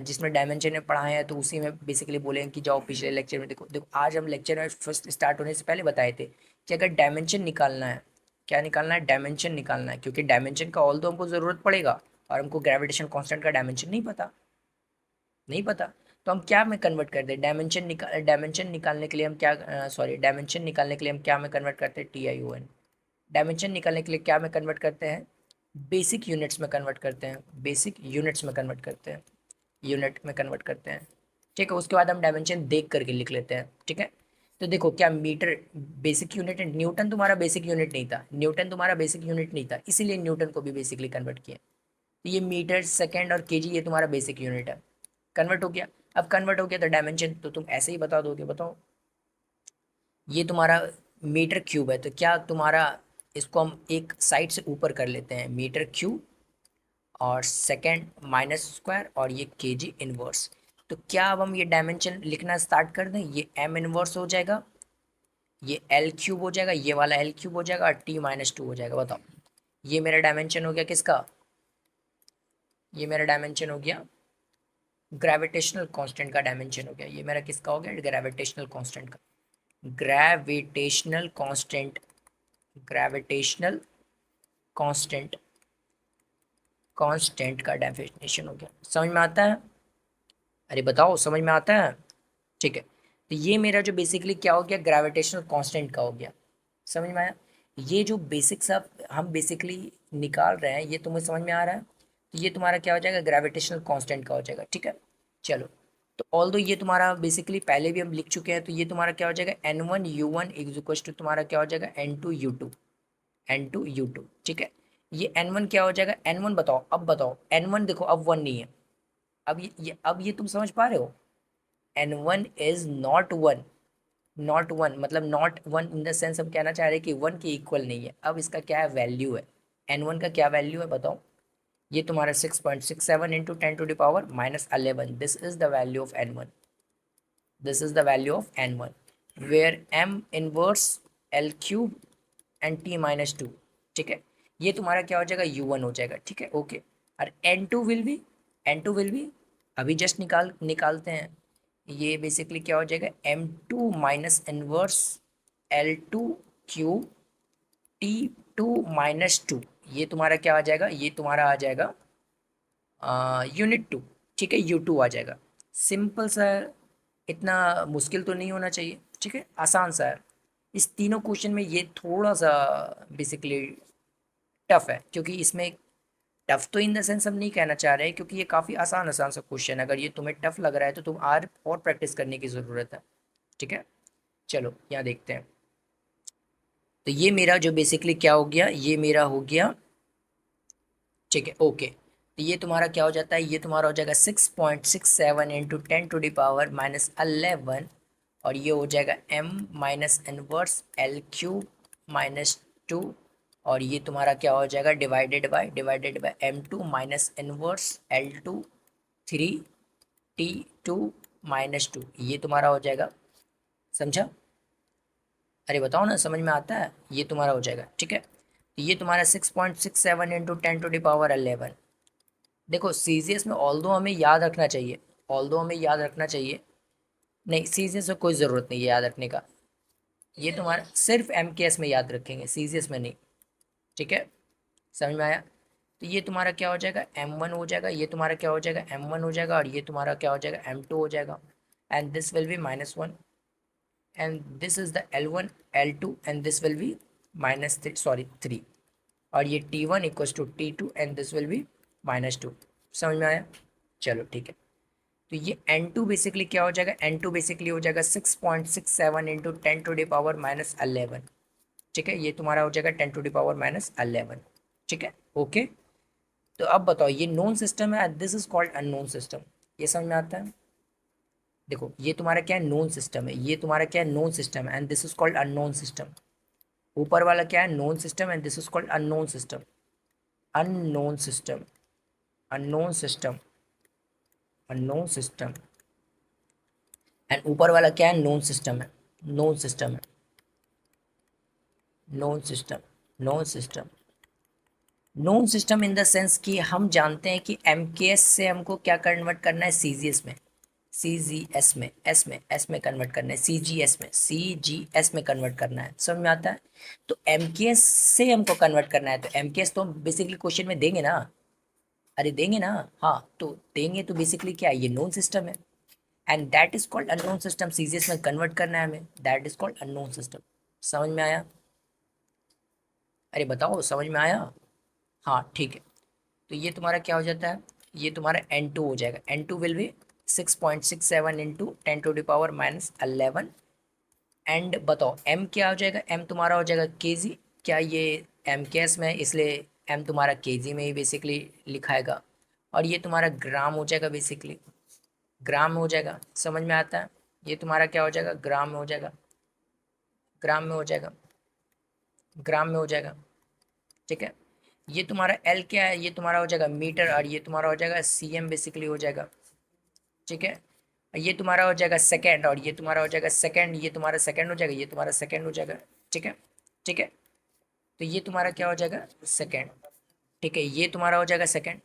जिसमें डायमेंशन में पढ़ाए हैं तो उसी में बेसिकली बोलेंगे कि जाओ पिछले लेक्चर में देखो। देखो आज हम लेक्चर में फर्स्ट स्टार्ट होने से पहले बताए थे कि अगर डायमेंशन निकालना है, क्या निकालना है, डायमेंशन निकालना है, क्योंकि डायमेंशन का ऑल तो हमको ज़रूरत पड़ेगा और हमको ग्रेविटेशन कांस्टेंट का डायमेंशन नहीं पता, नहीं पता। तो हम क्या में कन्वर्ट करते हैं, डायमेंशन निकालने के लिए हम क्या सॉरी डायमेंशन निकालने के लिए हम क्या में कन्वर्ट करते हैं, TiON। डायमेंशन निकालने के लिए क्या में कन्वर्ट करते हैं, बेसिक यूनिट्स में कन्वर्ट करते हैं, बेसिक यूनिट्स में कन्वर्ट करते हैं, यूनिट में कन्वर्ट करते हैं। ठीक है, उसके बाद हम डायमेंशन देख करके लिख लेते हैं। ठीक है, तो देखो क्या मीटर बेसिक यूनिट है, न्यूटन तुम्हारा बेसिक यूनिट नहीं था, न्यूटन तुम्हारा बेसिक यूनिट नहीं था, इसीलिए न्यूटन को भी बेसिकली कन्वर्ट किया। तो ये मीटर सेकेंड और केजी ये तुम्हारा बेसिक यूनिट है, कन्वर्ट हो गया। अब कन्वर्ट हो गया तो डायमेंशन तो तुम ऐसे ही बता दोगे। बताओ, ये तुम्हारा मीटर क्यूब है, तो क्या तुम्हारा, इसको हम एक साइड से ऊपर कर लेते हैं, मीटर क्यूब और सेकेंड माइनस स्क्वायर और ये केजी इनवर्स। तो क्या अब हम ये डायमेंशन लिखना स्टार्ट कर दें, ये एम इनवर्स हो जाएगा, ये एल क्यूब हो जाएगा, ये वाला एल क्यूब हो जाएगा और टी माइनस टू हो जाएगा। बताओ, ये मेरा डायमेंशन हो गया किसका, ये मेरा डायमेंशन हो गया ग्रेविटेशनल कांस्टेंट का डायमेंशन हो गया। ये मेरा किसका हो गया, ग्रेविटेशनल कांस्टेंट का, gravitational constant, gravitational constant, constant का डेफिनेशन हो गया। समझ में आता है, अरे बताओ समझ में आता है। ठीक है, तो ये मेरा जो बेसिकली क्या हो गया, ग्रेविटेशनल कांस्टेंट का हो गया। समझ में आया, ये जो बेसिक सब हम बेसिकली निकाल रहे हैं ये तुम्हें समझ में आ रहा है। तो ये तुम्हारा क्या हो जाएगा, ग्रेविटेशनल कांस्टेंट का हो जाएगा। ठीक है, चलो, तो ऑल दो ये तुम्हारा बेसिकली पहले भी हम लिख चुके हैं, तो ये तुम्हारा क्या हो जाएगा, n1 u1 is equal to तुम्हारा क्या हो जाएगा, n2 u2, n2 u2। ठीक है, ये n1 क्या हो जाएगा, n1 बताओ, अब बताओ n1 देखो अब 1 नहीं है। अब अब ये तुम समझ पा रहे हो, n1 is not one, not one मतलब not one in the sense हम कहना चाह रहे हैं कि वन के इक्वल नहीं है। अब इसका क्या है वैल्यू है, n1 का क्या वैल्यू है बताओ, ये तुम्हारा 6.67 into 10⁻⁻11, this is the value of n1, this is the value of n1 where m inverse l cube and t minus two. ठीक है, ये तुम्हारा क्या हो जाएगा, u1 हो जाएगा। ठीक है, ओके, और n2 will be, n2 will be अभी जस्ट निकालते हैं, ये बेसिकली क्या हो जाएगा, m2 minus inverse l2 cube t2 minus two. ये तुम्हारा क्या आ जाएगा, ये तुम्हारा आ जाएगा यूनिट टू। ठीक है, u2 आ जाएगा। सिंपल सा है, इतना मुश्किल तो नहीं होना चाहिए। ठीक है, आसान सा है। इस तीनों क्वेश्चन में ये थोड़ा सा बेसिकली टफ है, क्योंकि इसमें टफ तो इन द सेंस हम नहीं कहना चाह रहे हैं, क्योंकि ये काफ़ी आसान आसान सा क्वेश्चन है। अगर ये तुम्हें टफ लग रहा है तो तुम और प्रैक्टिस करने की ज़रूरत है। ठीक है, चलो यहाँ देखते हैं। तो ये मेरा जो बेसिकली क्या हो गया, ये मेरा हो गया। ठीक है, ओके, तो ये तुम्हारा क्या हो जाता है, ये तुम्हारा हो जाएगा 6.67 इंटू 10⁻⁻11 और ये हो जाएगा m minus inverse L cube minus two और ये तुम्हारा क्या हो जाएगा, divided by m2 minus inverse l2 3 t2 minus two, ये तुम्हारा हो जाएगा। समझा, अरे बताओ ना, समझ में आता है, ये तुम्हारा हो जाएगा। ठीक है, तो ये तुम्हारा 6.67 इंटू 10⁻11। देखो सीजीएस में ऑल्दो हमें याद रखना चाहिए, ऑल्दो हमें याद रखना चाहिए, नहीं सीजीएस में कोई ज़रूरत नहीं है याद रखने का, ये तुम्हारा सिर्फ एमकेएस में याद रखेंगे, सीजीएस में नहीं। ठीक है, समझ में आया। तो ये तुम्हारा क्या हो जाएगा, m1 हो जाएगा, ये तुम्हारा क्या हो जाएगा, m1 हो जाएगा और ये तुम्हारा क्या हो जाएगा, m2 हो जाएगा। And this will be -1 and this is the l1 l2 and this will be -3 और ये t1 equals to t2 and this will be -2। समझ में आया, चलो ठीक है। तो ये n2 बेसिकली क्या हो जाएगा, n2 बेसिकली हो जाएगा 6.67 इंटू 10⁻⁻11। ठीक है, ये तुम्हारा हो जाएगा 10⁻⁻11। ठीक है, ओके। तो अब बताओ, ये नोन सिस्टम है, this is called unknown system, ये समझ में आता है। देखो ये तुम्हारा क्या है, नोन सिस्टम है, ये तुम्हारा क्या है, नोन सिस्टम है and this is called unknown system. ऊपर वाला क्या है, known system and this is called unknown system, unknown system, unknown system, unknown system and ऊपर वाला क्या है, नोन सिस्टम है, नोन सिस्टम है, known system, known system, known system in the sense कि हम जानते हैं कि एमकेएस से हमको क्या कन्वर्ट करना है, सीजीएस में, सीजीएस में, एस में कन्वर्ट करना है, सीजीएस में, सीजीएस में कन्वर्ट करना है। समझ में आता है। तो एमकेएस से हमको कन्वर्ट करना है, तो एमकेएस तो हम बेसिकली क्वेश्चन में देंगे ना, अरे देंगे ना, हाँ तो देंगे, तो बेसिकली क्या है, ये नोन सिस्टम है and that is called unknown system. CGS में कन्वर्ट करना है हमें, that is called unknown system. समझ में आया, अरे बताओ समझ में आया, हाँ ठीक है, तो ये तुम्हारा क्या हो जाता है, ये तुम्हारा N2 हो जाएगा। N2 will be 6.67 into 10⁻11। And बताओ M क्या हो जाएगा, M तुम्हारा हो जाएगा केजी। क्या ये M केस में है, इसलिए M तुम्हारा केजी में ही बेसिकली लिखाएगा। और ये तुम्हारा ग्राम हो जाएगा, बेसिकली ग्राम में हो जाएगा, समझ में आता है। ये तुम्हारा क्या हो जाएगा, ग्राम में हो जाएगा, ग्राम में हो जाएगा, ग्राम में हो जाएगा। ठीक है, ये तुम्हारा L क्या है, ये तुम्हारा हो जाएगा मीटर, और ये तुम्हारा हो जाएगा CM बेसिकली हो जाएगा। ठीक है, ये तुम्हारा हो जाएगा सेकंड, और ये तुम्हारा हो जाएगा सेकंड, ये तुम्हारा सेकंड हो जाएगा, ये तुम्हारा सेकंड हो जाएगा। ठीक है, ठीक है, तो ये तुम्हारा क्या हो जाएगा, सेकंड। ठीक है, ये तुम्हारा हो जाएगा सेकंड।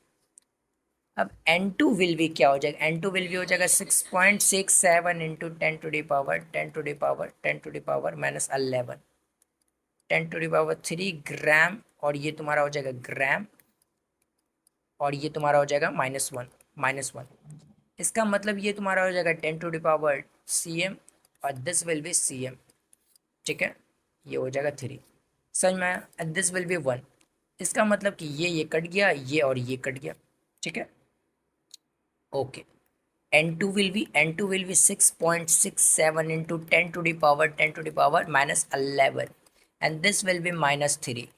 अब N2 विल भी क्या हो जाएगा, N2 विल भी हो जाएगा 6.67 इंटू 10⁻10⁻11 10⁻3 ग्राम, और ये तुम्हारा हो जाएगा ग्राम, और ये तुम्हारा हो जाएगा -1, -1। इसका मतलब ये तुम्हारा हो जाएगा 10⁻CM, और दिस विल बी CM। ठीक है, ये हो जाएगा 3, समझ में आया। And this will be 1। इसका मतलब कि ये कट गया, ये और ये कट गया। ठीक है, okay. N2 will be 6.67 into 10⁻10⁻11, and this will be -3।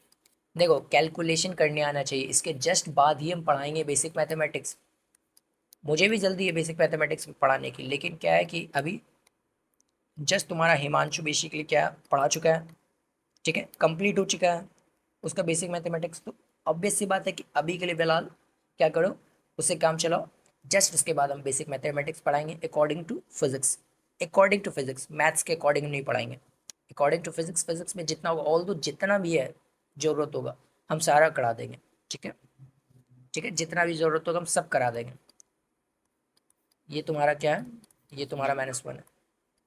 देखो कैलकुलेशन करने आना चाहिए, इसके जस्ट बाद ही हम पढ़ाएंगे बेसिक मैथमेटिक्स। मुझे भी जल्दी है बेसिक मैथमेटिक्स पढ़ाने की, लेकिन क्या है कि अभी जस्ट तुम्हारा हिमांशु बेसिकली क्या पढ़ा चुका है। ठीक है, कंप्लीट हो चुका है उसका बेसिक मैथमेटिक्स। तो ऑब्वियस सी बात है कि अभी के लिए फिलहाल क्या करो, उससे काम चलाओ। जस्ट उसके बाद हम बेसिक मैथमेटिक्स पढ़ाएंगे according to physics. According to physics, maths के अकॉर्डिंग नहीं पढ़ाएंगे, अकॉर्डिंग टू फिजिक्स। फिजिक्स में जितना होगा, ऑल दो जितना भी है ज़रूरत होगा हम सारा करा देंगे। ठीक है, ठीक है, जितना भी ज़रूरत होगा हम सब करा देंगे। ये तुम्हारा क्या है, ये तुम्हारा -1 है।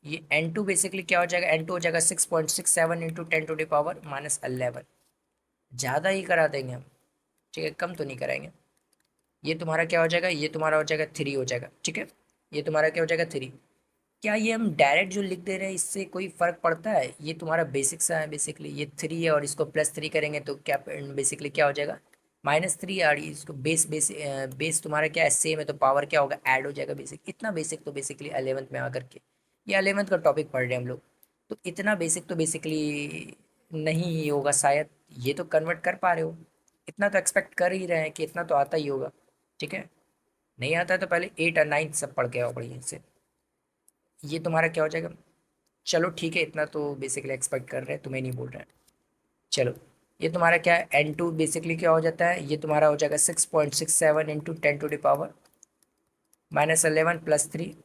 ये N2 बेसिकली क्या हो जाएगा, N2 हो जाएगा 6.67 इंटू 10⁻11। ज़्यादा ही करा देंगे हम, ठीक है, कम तो नहीं कराएंगे। ये तुम्हारा क्या हो जाएगा, ये तुम्हारा हो जाएगा 3 हो जाएगा। ठीक है, ये तुम्हारा क्या हो जाएगा 3। क्या ये हम डायरेक्ट जो लिख दे रहे हैं इससे कोई फ़र्क पड़ता है, ये तुम्हारा बेसिक सा है। बेसिकली ये 3 है और इसको +3 करेंगे तो क्या बेसिकली क्या हो जाएगा, -3। और इसको बेस तुम्हारा क्या है, सेम है, तो पावर क्या होगा, ऐड हो जाएगा। बेसिक इतना बेसिक तो बेसिकली 11th में आकर के, ये 11th का टॉपिक पढ़ रहे हैं हम लोग, तो इतना बेसिक तो बेसिकली नहीं होगा शायद। ये तो कन्वर्ट कर पा रहे हो, इतना तो एक्सपेक्ट कर ही रहे हैं कि इतना तो आता ही होगा। ठीक है, नहीं आता है तो पहले 8 और 9 सब पढ़ के आओ बढ़िया से। ये तुम्हारा क्या हो जाएगा, चलो ठीक है, इतना तो बेसिकली एक्सपेक्ट कर रहे हैं, तुम्हें नहीं बोल रहे हैं। चलो, ये तुम्हारा क्या है, N2 बेसिकली क्या हो जाता है, ये तुम्हारा हो जाएगा 6.67 इंटू 10⁻11 +3।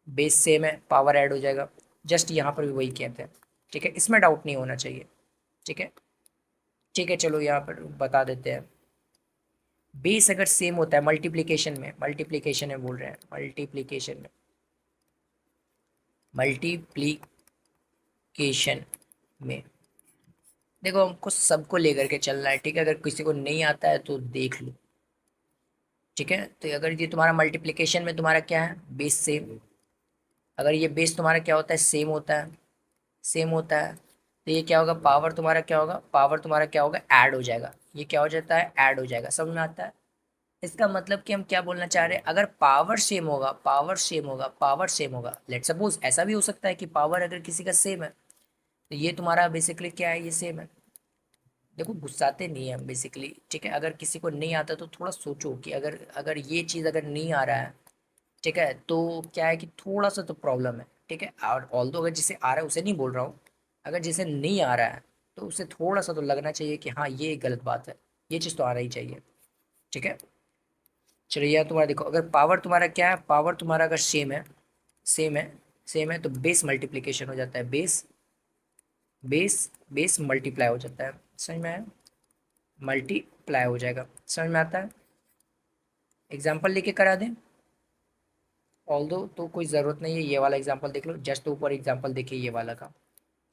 बेस सेम है, पावर ऐड हो जाएगा। जस्ट यहाँ पर भी वही कहते हैं। ठीक है, इसमें डाउट नहीं होना चाहिए। ठीक है, ठीक है, चलो यहाँ पर बता देते हैं। बेस अगर सेम होता है मल्टीप्लिकेशन में, मल्टीप्लिकेशन में बोल रहे हैं, मल्टीप्लिकेशन में देखो हमको सबको लेकर के चलना है। ठीक है, अगर किसी को नहीं आता है तो देख लो। ठीक है, तो अगर ये तुम्हारा मल्टीप्लिकेशन में तुम्हारा क्या है, बेस सेम। अगर ये बेस तुम्हारा क्या होता है, सेम होता है, सेम होता है, तो ये क्या होगा, पावर तुम्हारा क्या होगा, पावर तुम्हारा क्या होगा, ऐड हो जाएगा। ये क्या हो जाता है, ऐड हो जाएगा। समझ में आता है। इसका मतलब कि हम क्या बोलना चाह रहे हैं, अगर पावर सेम होगा, पावर सेम होगा, पावर सेम होगा, लेट सपोज ऐसा भी हो सकता है कि पावर अगर किसी का सेम है, तो ये तुम्हारा बेसिकली क्या है, ये सेम है। देखो गुस्साते नहीं है हम बेसिकली। ठीक है, अगर किसी को नहीं आता तो थोड़ा सोचो कि अगर अगर ये चीज़ अगर नहीं आ रहा है, ठीक है, तो क्या है कि थोड़ा सा तो प्रॉब्लम है। ठीक है, और ऑल दो अगर जिसे आ रहा है उसे नहीं बोल रहा हूँ, अगर जिसे नहीं आ रहा है तो उसे थोड़ा सा तो लगना चाहिए कि हाँ ये गलत बात है, ये चीज़ तो आना ही चाहिए। ठीक है, चलिए यार तुम्हारा देखो, अगर पावर तुम्हारा क्या है, पावर तुम्हारा अगर सेम है, सेम है, सेम है, तो बेस मल्टीप्लिकेशन हो जाता है। बेस बेस बेस मल्टीप्लाई हो जाता है। समझ में आया, मल्टीप्लाई हो जाएगा। समझ में आता है। एग्जाम्पल लेके करा दें, ऑल दो तो कोई ज़रूरत नहीं है, ये वाला एग्जाम्पल देख लो, जस्ट ऊपर एग्जाम्पल देखिए ये वाला का।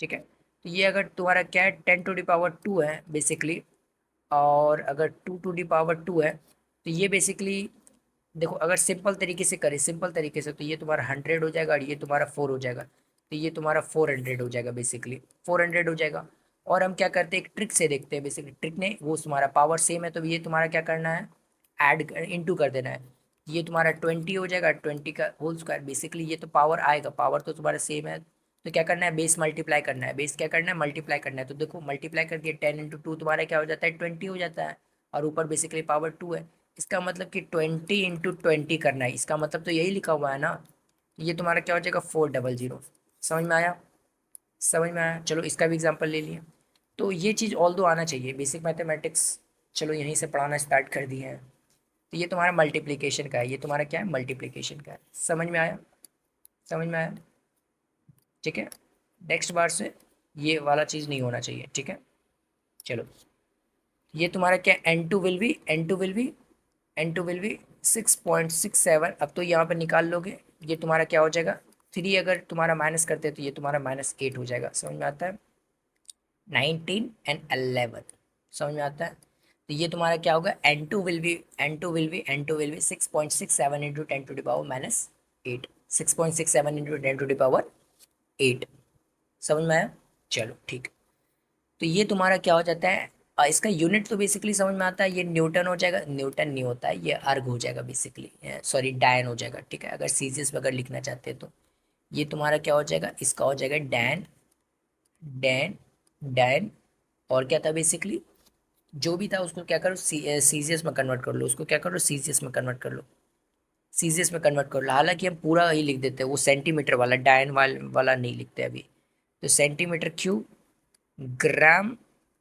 ठीक है, तो ये अगर तुम्हारा क्या है, 10⁻2 है बेसिकली, और अगर 2⁻2 है, तो ये बेसिकली देखो अगर सिंपल तरीके से करें, सिंपल तरीके से, तो ये तुम्हारा 100 हो जाएगा और ये तुम्हारा 4 हो जाएगा, तो ये तुम्हारा 400 हो जाएगा बेसिकली, 400 हो जाएगा। और हम क्या करते हैं, एक ट्रिक से देखते हैं बेसिकली। ट्रिक ने वो तुम्हारा पावर सेम है तो ये तुम्हारा क्या करना है, ऐड इनटू कर देना है। ये तुम्हारा 20 हो जाएगा, 20 का होल स्क्वायर। बेसिकली ये तो पावर आएगा, पावर तो तुम्हारा सेम है, तो क्या करना है, बेस मल्टीप्लाई करना है। बेस क्या करना है, मल्टीप्लाई करना है। तो देखो मल्टीप्लाई करके 10 × 2 तुम्हारा क्या हो जाता है, 20 हो जाता है, और ऊपर बेसिकली पावर 2 है। इसका मतलब कि 20 × 20 करना है, इसका मतलब तो यही लिखा हुआ है ना। ये तुम्हारा क्या हो जाएगा, 400। समझ में आया, समझ में आया। चलो इसका भी एग्जांपल ले लिया। तो ये चीज़ ऑल दो आना चाहिए, बेसिक मैथमेटिक्स चलो यहीं से पढ़ाना स्टार्ट कर दिए हैं। तो ये तुम्हारा मल्टीप्लिकेशन का है, ये तुम्हारा क्या है, मल्टीप्लिकेशन का है। समझ में आया, समझ में आया, ठीक है। नेक्स्ट बार से ये वाला चीज़ नहीं होना चाहिए, ठीक है। चलो ये तुम्हारा क्या, एन टू विल बी 6.67। अब तो यहाँ पर निकाल लोगे, ये तुम्हारा क्या हो जाएगा, 3 अगर तुम्हारा माइनस करते हैं तो ये तुम्हारा -8 हो जाएगा। समझ में आता है, 19 और 11, समझ में आता है। तो ये तुम्हारा क्या होगा, N two will be 6.67 into 10⁻⁻8, 6.67 into 10⁻8। समझ में आया, चलो ठीक। तो ये तुम्हारा क्या हो जाता है, इसका यूनिट तो बेसिकली समझ में आता है, ये न्यूटन हो जाएगा, न्यूटन नहीं होता है, ये अर्ग हो जाएगा बेसिकली, सॉरी डायन हो जाएगा, ठीक है। अगर सीजीएस में अगर लिखना चाहते हैं तो ये तुम्हारा क्या हो जाएगा, इसका हो जाएगा डैन, डैन, डैन। और क्या था बेसिकली, जो भी था उसको क्या करो, सीजीएस में कन्वर्ट कर लो, उसको क्या करो, सीजीएस में कन्वर्ट कर लो, सीजीएस में कन्वर्ट कर लो। हालांकि हम पूरा ही लिख देते हैं, वो सेंटीमीटर वाला डायन वाला नहीं लिखते अभी। तो सेंटीमीटर क्यूब, ग्राम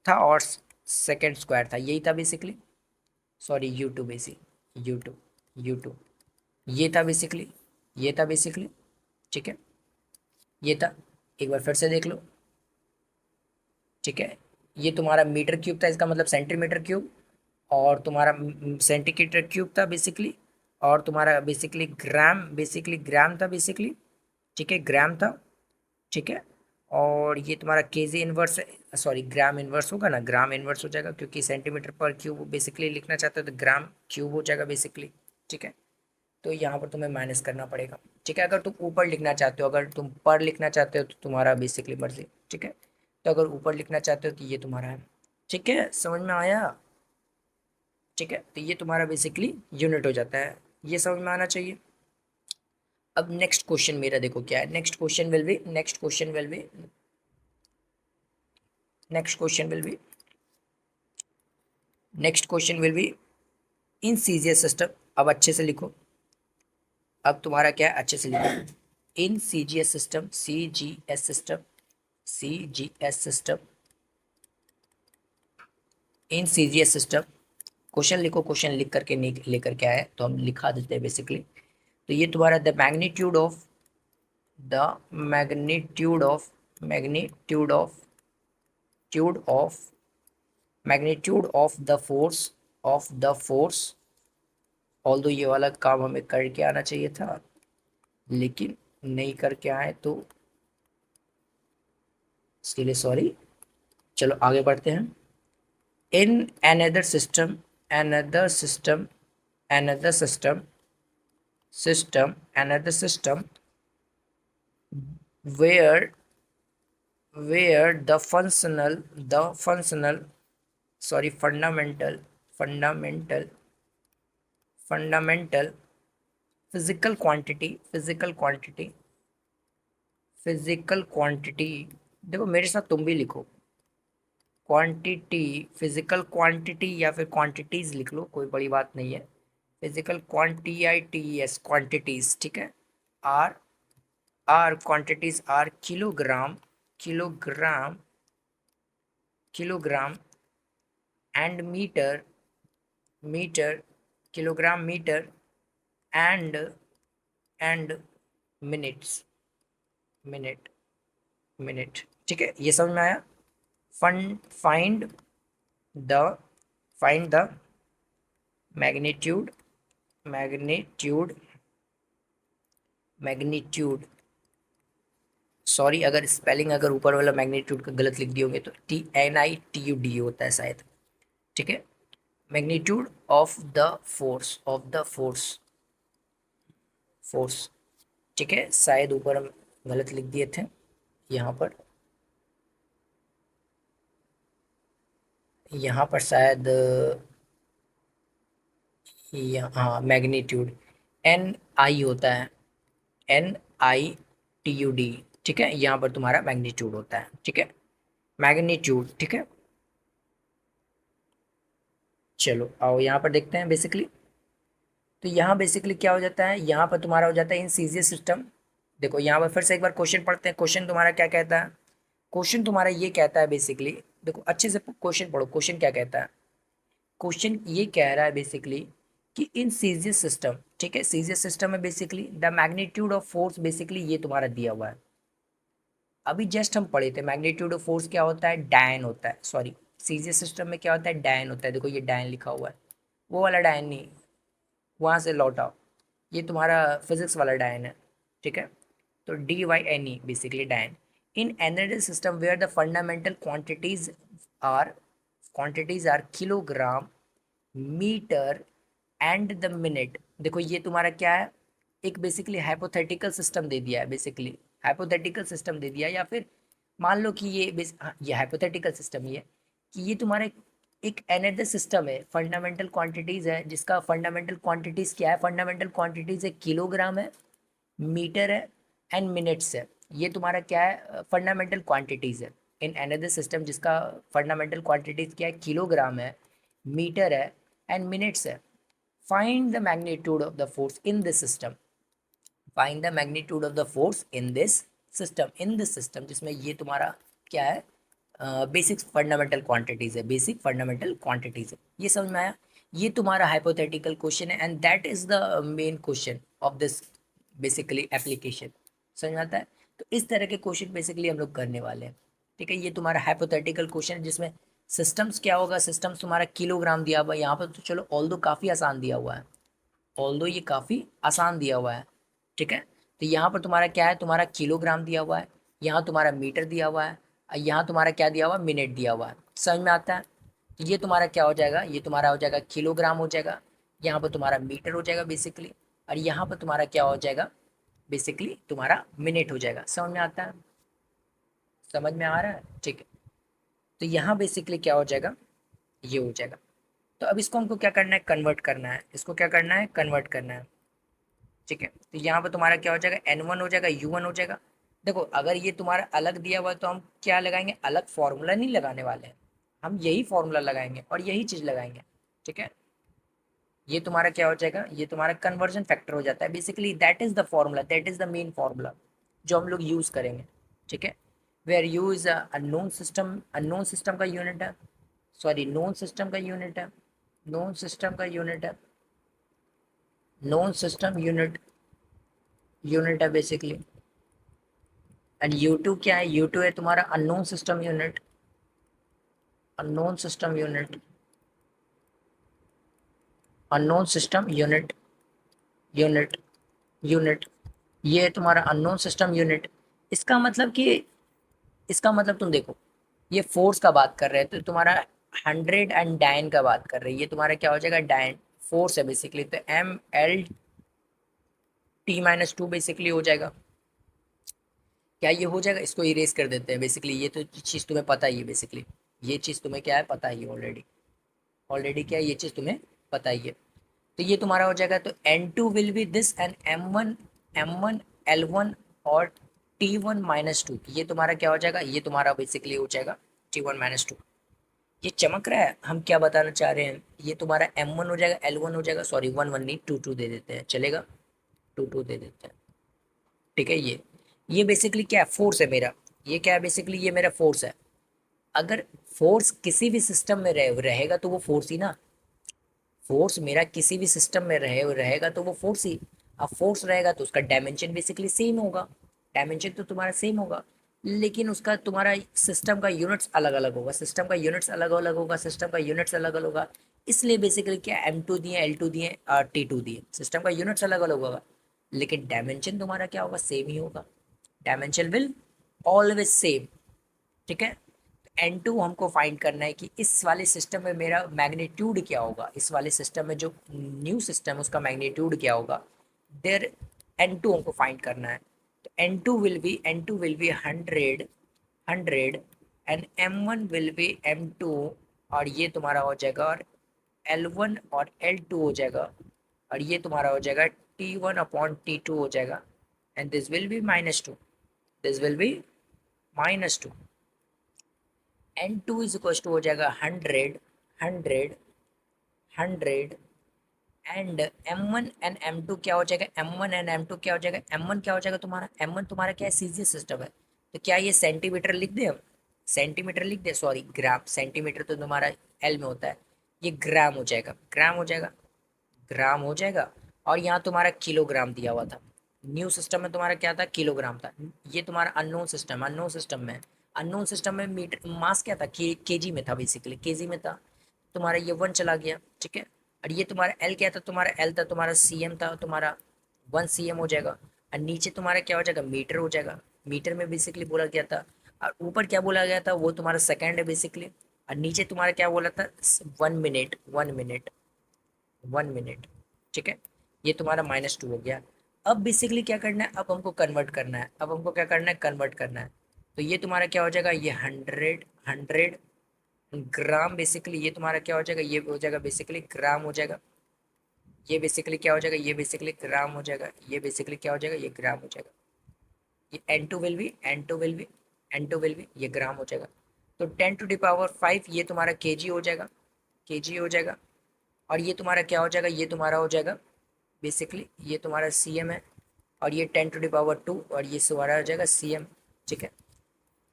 था, और सेकेंड स्क्वायर था, यही था basically. Sorry YouTube, basic YouTube, YouTube ये था बेसिकली, ये था बेसिकली, ठीक है, ये था। एक बार फिर से देख लो, ठीक है। ये तुम्हारा मीटर क्यूब था, इसका मतलब सेंटीमीटर क्यूब, और तुम्हारा सेंटीमीटर क्यूब था बेसिकली, और तुम्हारा बेसिकली ग्राम था बेसिकली, ठीक है, ग्राम था, ठीक है। और ये तुम्हारा केजी इनवर्स, सॉरी ग्राम इनवर्स होगा ना, ग्राम इनवर्स हो जाएगा, क्योंकि सेंटीमीटर पर क्यूब बेसिकली लिखना चाहते हो तो ग्राम क्यूब हो जाएगा बेसिकली, ठीक है। तो यहाँ पर तुम्हें माइनस करना पड़ेगा, ठीक है। अगर तुम ऊपर लिखना चाहते हो, अगर तुम पर लिखना चाहते हो तो तुम्हारा बेसिकली मर्जी, ठीक है। तो अगर ऊपर लिखना चाहते हो तो ये तुम्हारा है, ठीक है, समझ में आया, ठीक है। तो ये तुम्हारा बेसिकली यूनिट हो जाता है, ये समझ में आना चाहिए। अब नेक्स्ट क्वेश्चन मेरा देखो क्या है, next question will be in CGS system. अब अच्छे से लिखो, अब तुम्हारा क्या है, अच्छे से लिखो। In CGS system, CGS system, in CGS system. Question लिखो, क्वेश्चन लिख करके नहीं लेकर के आए तो हम लिखा देते हैं बेसिकली। तो ये तुम्हारा द मैग्नीट्यूड ऑफ ट्यूड of magnitude of the force. Although ये वाला काम हमें करके आना चाहिए था, लेकिन नहीं करके आए, तो इसके लिए सॉरी। चलो आगे बढ़ते हैं। इन another system where the sorry fundamental physical quantity, देखो मेरे साथ तुम भी लिखो, क्वांटिटी, फिजिकल क्वांटिटी या फिर क्वांटिटीज लिख लो, कोई बड़ी बात नहीं है। फिजिकल क्वांटिटीज, क्वांटिटीज, ठीक है। Are are quantities are kilogram, kilogram, kilogram, and meter, meter, kilogram, meter, and minutes, minute, minute, ठीक है। ये समझ में आया। Fun find the find the magnitude, magnitude, magnitude, sorry अगर स्पेलिंग अगर ऊपर वाला मैग्नीट्यूड का गलत लिख दिए होंगे तो TNITUD होता है शायद, ठीक है। मैग्नीट्यूड ऑफ द फोर्स, ठीक है। शायद ऊपर हम गलत लिख दिए थे यहाँ पर, यहाँ पर शायद हाँ मैग्नीट्यूड एन आई होता है, NITUD, ठीक है, यहाँ पर तुम्हारा मैग्नीट्यूड होता है, ठीक है, मैग्नीट्यूड, ठीक है। चलो आओ यहाँ पर देखते हैं बेसिकली। तो यहाँ बेसिकली क्या हो जाता है, यहाँ पर तुम्हारा हो जाता है इन सीजीएस सिस्टम। देखो यहाँ पर फिर से एक बार क्वेश्चन पढ़ते हैं। क्वेश्चन तुम्हारा क्या कहता है, क्वेश्चन तुम्हारा ये कहता है बेसिकली, देखो अच्छे से क्वेश्चन पढ़ो, क्वेश्चन क्या कहता है। क्वेश्चन ये कह रहा है बेसिकली कि इन सीजीएस सिस्टम, ठीक है, सीजीएस सिस्टम में basically the magnitude of force, basically ये तुम्हारा दिया हुआ है। अभी जस्ट हम पढ़े थे मैग्नीट्यूड ऑफ फोर्स क्या होता है, डायन होता है, सॉरी, सीजीएस सिस्टम में क्या होता है, डायन होता है। देखो ये डायन लिखा हुआ है, वो वाला डायन नहीं, वहाँ से लौट आओ, ये तुम्हारा फिजिक्स वाला डायन है, ठीक है। तो DYNE basically dyne. In energy system where the fundamental are quantities are kilogram, meter and the minute. देखो ये तुम्हारा क्या है, एक बेसिकली हाइपोथेटिकल सिस्टम दे दिया है, बेसिकली हाइपोथेटिकल सिस्टम दे दिया है, या फिर मान लो कि ये हाइपोथेटिकल सिस्टम ये कि ये तुम्हारा एक एनर्जी सिस्टम है, फंडामेंटल क्वांटिटीज है, जिसका फंडामेंटल क्वांटिटीज क्या है, फंडामेंटल क्वांटिटीज है, किलोग्राम है, मीटर है एंड मिनट्स है। ये तुम्हारा क्या है, फंडामेंटल क्वांटिटीज है इन एनर्जी सिस्टम, जिसका फंडामेंटल क्वांटिटीज क्या है, किलोग्राम है, मीटर है एंड मिनट्स है। Find the magnitude of the force in this system, find the magnitude of the force in this system, in this system जिसमें ये तुम्हारा क्या है, बेसिक फंडामेंटल क्वांटिटीज है, बेसिक फंडामेंटल क्वांटिटीज है। ये समझ में आया, ये तुम्हारा हाइपोथेटिकल क्वेश्चन है and that is the main question of this basically application. समझ में आता है। तो इस तरह के क्वेश्चन बेसिकली हम लोग करने वाले हैं, ठीक है। ये तुम्हारा हाइपोथेटिकल क्वेश्चन है जिसमें सिस्टम्स क्या होगा, सिस्टम्स तुम्हारा किलोग्राम दिया हुआ है यहाँ पर, तो चलो ऑल्दो काफ़ी आसान दिया हुआ है, ऑल्दो ये काफ़ी आसान दिया हुआ है, ठीक है। तो यहाँ पर तुम्हारा क्या है, तुम्हारा किलोग्राम दिया हुआ है, यहाँ तुम्हारा मीटर दिया हुआ है, और यहाँ तुम्हारा क्या दिया हुआ है, मिनट दिया हुआ है। समझ में आता है। तो ये तुम्हारा क्या हो जाएगा, ये तुम्हारा हो जाएगा किलोग्राम हो जाएगा, यहाँ पर तुम्हारा मीटर हो जाएगा बेसिकली, और यहाँ पर तुम्हारा क्या हो जाएगा, बेसिकली तुम्हारा मिनट हो जाएगा। समझ में आता है, समझ में आ रहा है, ठीक है। तो यहाँ बेसिकली क्या हो जाएगा, ये हो जाएगा। तो अब इसको हमको क्या करना है, कन्वर्ट करना है, इसको क्या करना है, कन्वर्ट करना है, ठीक है। तो यहाँ पर तुम्हारा क्या हो जाएगा, N1 हो जाएगा, U1 हो जाएगा। देखो अगर ये तुम्हारा अलग दिया हुआ है तो हम क्या लगाएंगे, अलग फॉर्मूला नहीं लगाने वाले हैं, हम यही फॉर्मूला लगाएंगे और यही चीज़ लगाएंगे, ठीक है। ये तुम्हारा क्या हो जाएगा, ये तुम्हारा कन्वर्जन फैक्टर हो जाता है basically, that is the formula, that is the main formula जो हम लोग यूज़ करेंगे, ठीक है। Where you is unknown system, unknown system का यूनिट है, सॉरी नोन सिस्टम का यूनिट है, नोन सिस्टम का यूनिट है, नोन सिस्टम यूनिट, यूनिट है बेसिकली। एंड U2 क्या है, U2 है तुम्हारा unknown system unit, unknown system unit, unknown system unit, unit, unit, ये है तुम्हारा अननोन सिस्टम यूनिट। इसका मतलब कि, इसका मतलब तुम देखो, ये फोर्स का बात कर रहे हैं तो तुम्हारा 100 एंड डाइन का बात कर रहे हैं, ये तुम्हारा क्या हो जाएगा, डाइन फोर्स है बेसिकली, तो MLT-2 बेसिकली हो जाएगा। क्या ये हो जाएगा, इसको इरेज कर देते हैं बेसिकली, ये तो चीज़ तुम्हें पता ही है बेसिकली, ये चीज़ तुम्हें क्या है, पता ही है ऑलरेडी, ऑलरेडी क्या है, ये चीज़ तुम्हें पता ही है। तो ये तुम्हारा हो जाएगा, तो N2 will be this and M1 L1 और T1-2, ये तुम्हारा क्या हो जाएगा, ये तुम्हारा बेसिकली हो जाएगा T1-2। ये चमक रहा है, हम क्या बताना चाह रहे हैं, ये तुम्हारा M1 हो जाएगा, L1 हो जाएगा, सॉरी 1 1 नहीं 2 2 दे देते हैं, चलेगा 2 2 दे देते हैं, ठीक है। ये बेसिकली क्या है, फोर्स है मेरा, ये क्या है बेसिकली, ये मेरा फोर्स है। अगर फोर्स किसी भी सिस्टम में रहेगा तो वो फोर्स ही ना, फोर्स मेरा किसी भी सिस्टम में रहेगा तो वो फोर्स ही। अब फोर्स रहेगा तो उसका डायमेंशन बेसिकली सेम होगा, डायमेंशन तो तुम्हारा सेम होगा, लेकिन उसका तुम्हारा सिस्टम का यूनिट्स अलग अलग होगा, सिस्टम का यूनिट्स अलग अलग होगा, सिस्टम का यूनिट्स अलग अलग होगा। इसलिए बेसिकली क्या M2 दिए, L2 दिए और T2 दिए, सिस्टम का यूनिट्स अलग अलग होगा, लेकिन डायमेंशन तुम्हारा क्या होगा, सेम ही होगा, डायमेंशन विल ऑलवेज सेम, ठीक है। N2 हमको फाइंड करना है कि इस वाले सिस्टम में मेरा मैग्नीट्यूड क्या होगा, इस वाले सिस्टम में जो न्यू सिस्टम है उसका मैग्नीट्यूड क्या होगा, देर N2 हमको फाइंड करना है। तो N2 will be 100 100 and M1 will be M2 और ये तुम्हारा हो जाएगा और L1 और L2 हो जाएगा, और ये तुम्हारा हो जाएगा T1/T2 हो जाएगा, and this will be -2, this will be -2। N2 is equal to हो जाएगा 100, 100, 100, एंड M1 एंड M2 क्या हो जाएगा, M1 एंड M2 क्या हो जाएगा, M1 क्या हो जाएगा तुम्हारा, M1 तुम्हारा क्या है, सीजीएस सिस्टम है, तो क्या ये सेंटीमीटर लिख दे, हम सेंटीमीटर लिख दे, सॉरी ग्राम, सेंटीमीटर तो तुम्हारा एल में होता है, ये ग्राम हो जाएगा, ग्राम हो जाएगा, ग्राम हो जाएगा। और यहाँ तुम्हारा किलोग्राम दिया हुआ था, न्यू सिस्टम में तुम्हारा क्या था, किलोग्राम था। ये तुम्हारा अननोन सिस्टम, अननोन सिस्टम में मीटर मास क्या था, केजी में था, बेसिकली केजी में था, तुम्हारा ये 1 चला गया, ठीक है। और ये तुम्हारा एल क्या था, तुम्हारा एल था, तुम्हारा सीएम था, तुम्हारा 1 cm हो जाएगा। और नीचे तुम्हारा क्या हो जाएगा, मीटर हो जाएगा, मीटर में बेसिकली बोला गया था। और ऊपर क्या बोला गया था, वो तुम्हारा सेकेंड है बेसिकली। और नीचे तुम्हारा क्या बोला था, 1 मिनट, 1 मिनट, 1 मिनट, ठीक है। ये तुम्हारा -2 हो गया। अब बेसिकली क्या करना है, अब हमको कन्वर्ट करना है, अब हमको क्या करना है, कन्वर्ट करना है। तो ये तुम्हारा क्या हो जाएगा, ये 100, 100 ग्राम, बेसिकली ये तुम्हारा क्या हो जाएगा, ये हो जाएगा बेसिकली ग्राम हो जाएगा। ये बेसिकली क्या हो जाएगा, ये बेसिकली ग्राम हो जाएगा। ये बेसिकली क्या हो जाएगा, ये ग्राम हो जाएगा। ये N2 will be, N2 will be, N2 will be, ये ग्राम हो जाएगा। तो 10⁵ ये तुम्हारा केजी हो जाएगा, केजी हो जाएगा। और ये तुम्हारा क्या हो जाएगा, ये तुम्हारा हो जाएगा बेसिकली, ये तुम्हारा सीएम है। और ये 10⁵ और ये तुम्हारा हो जाएगा सीएम, ठीक है।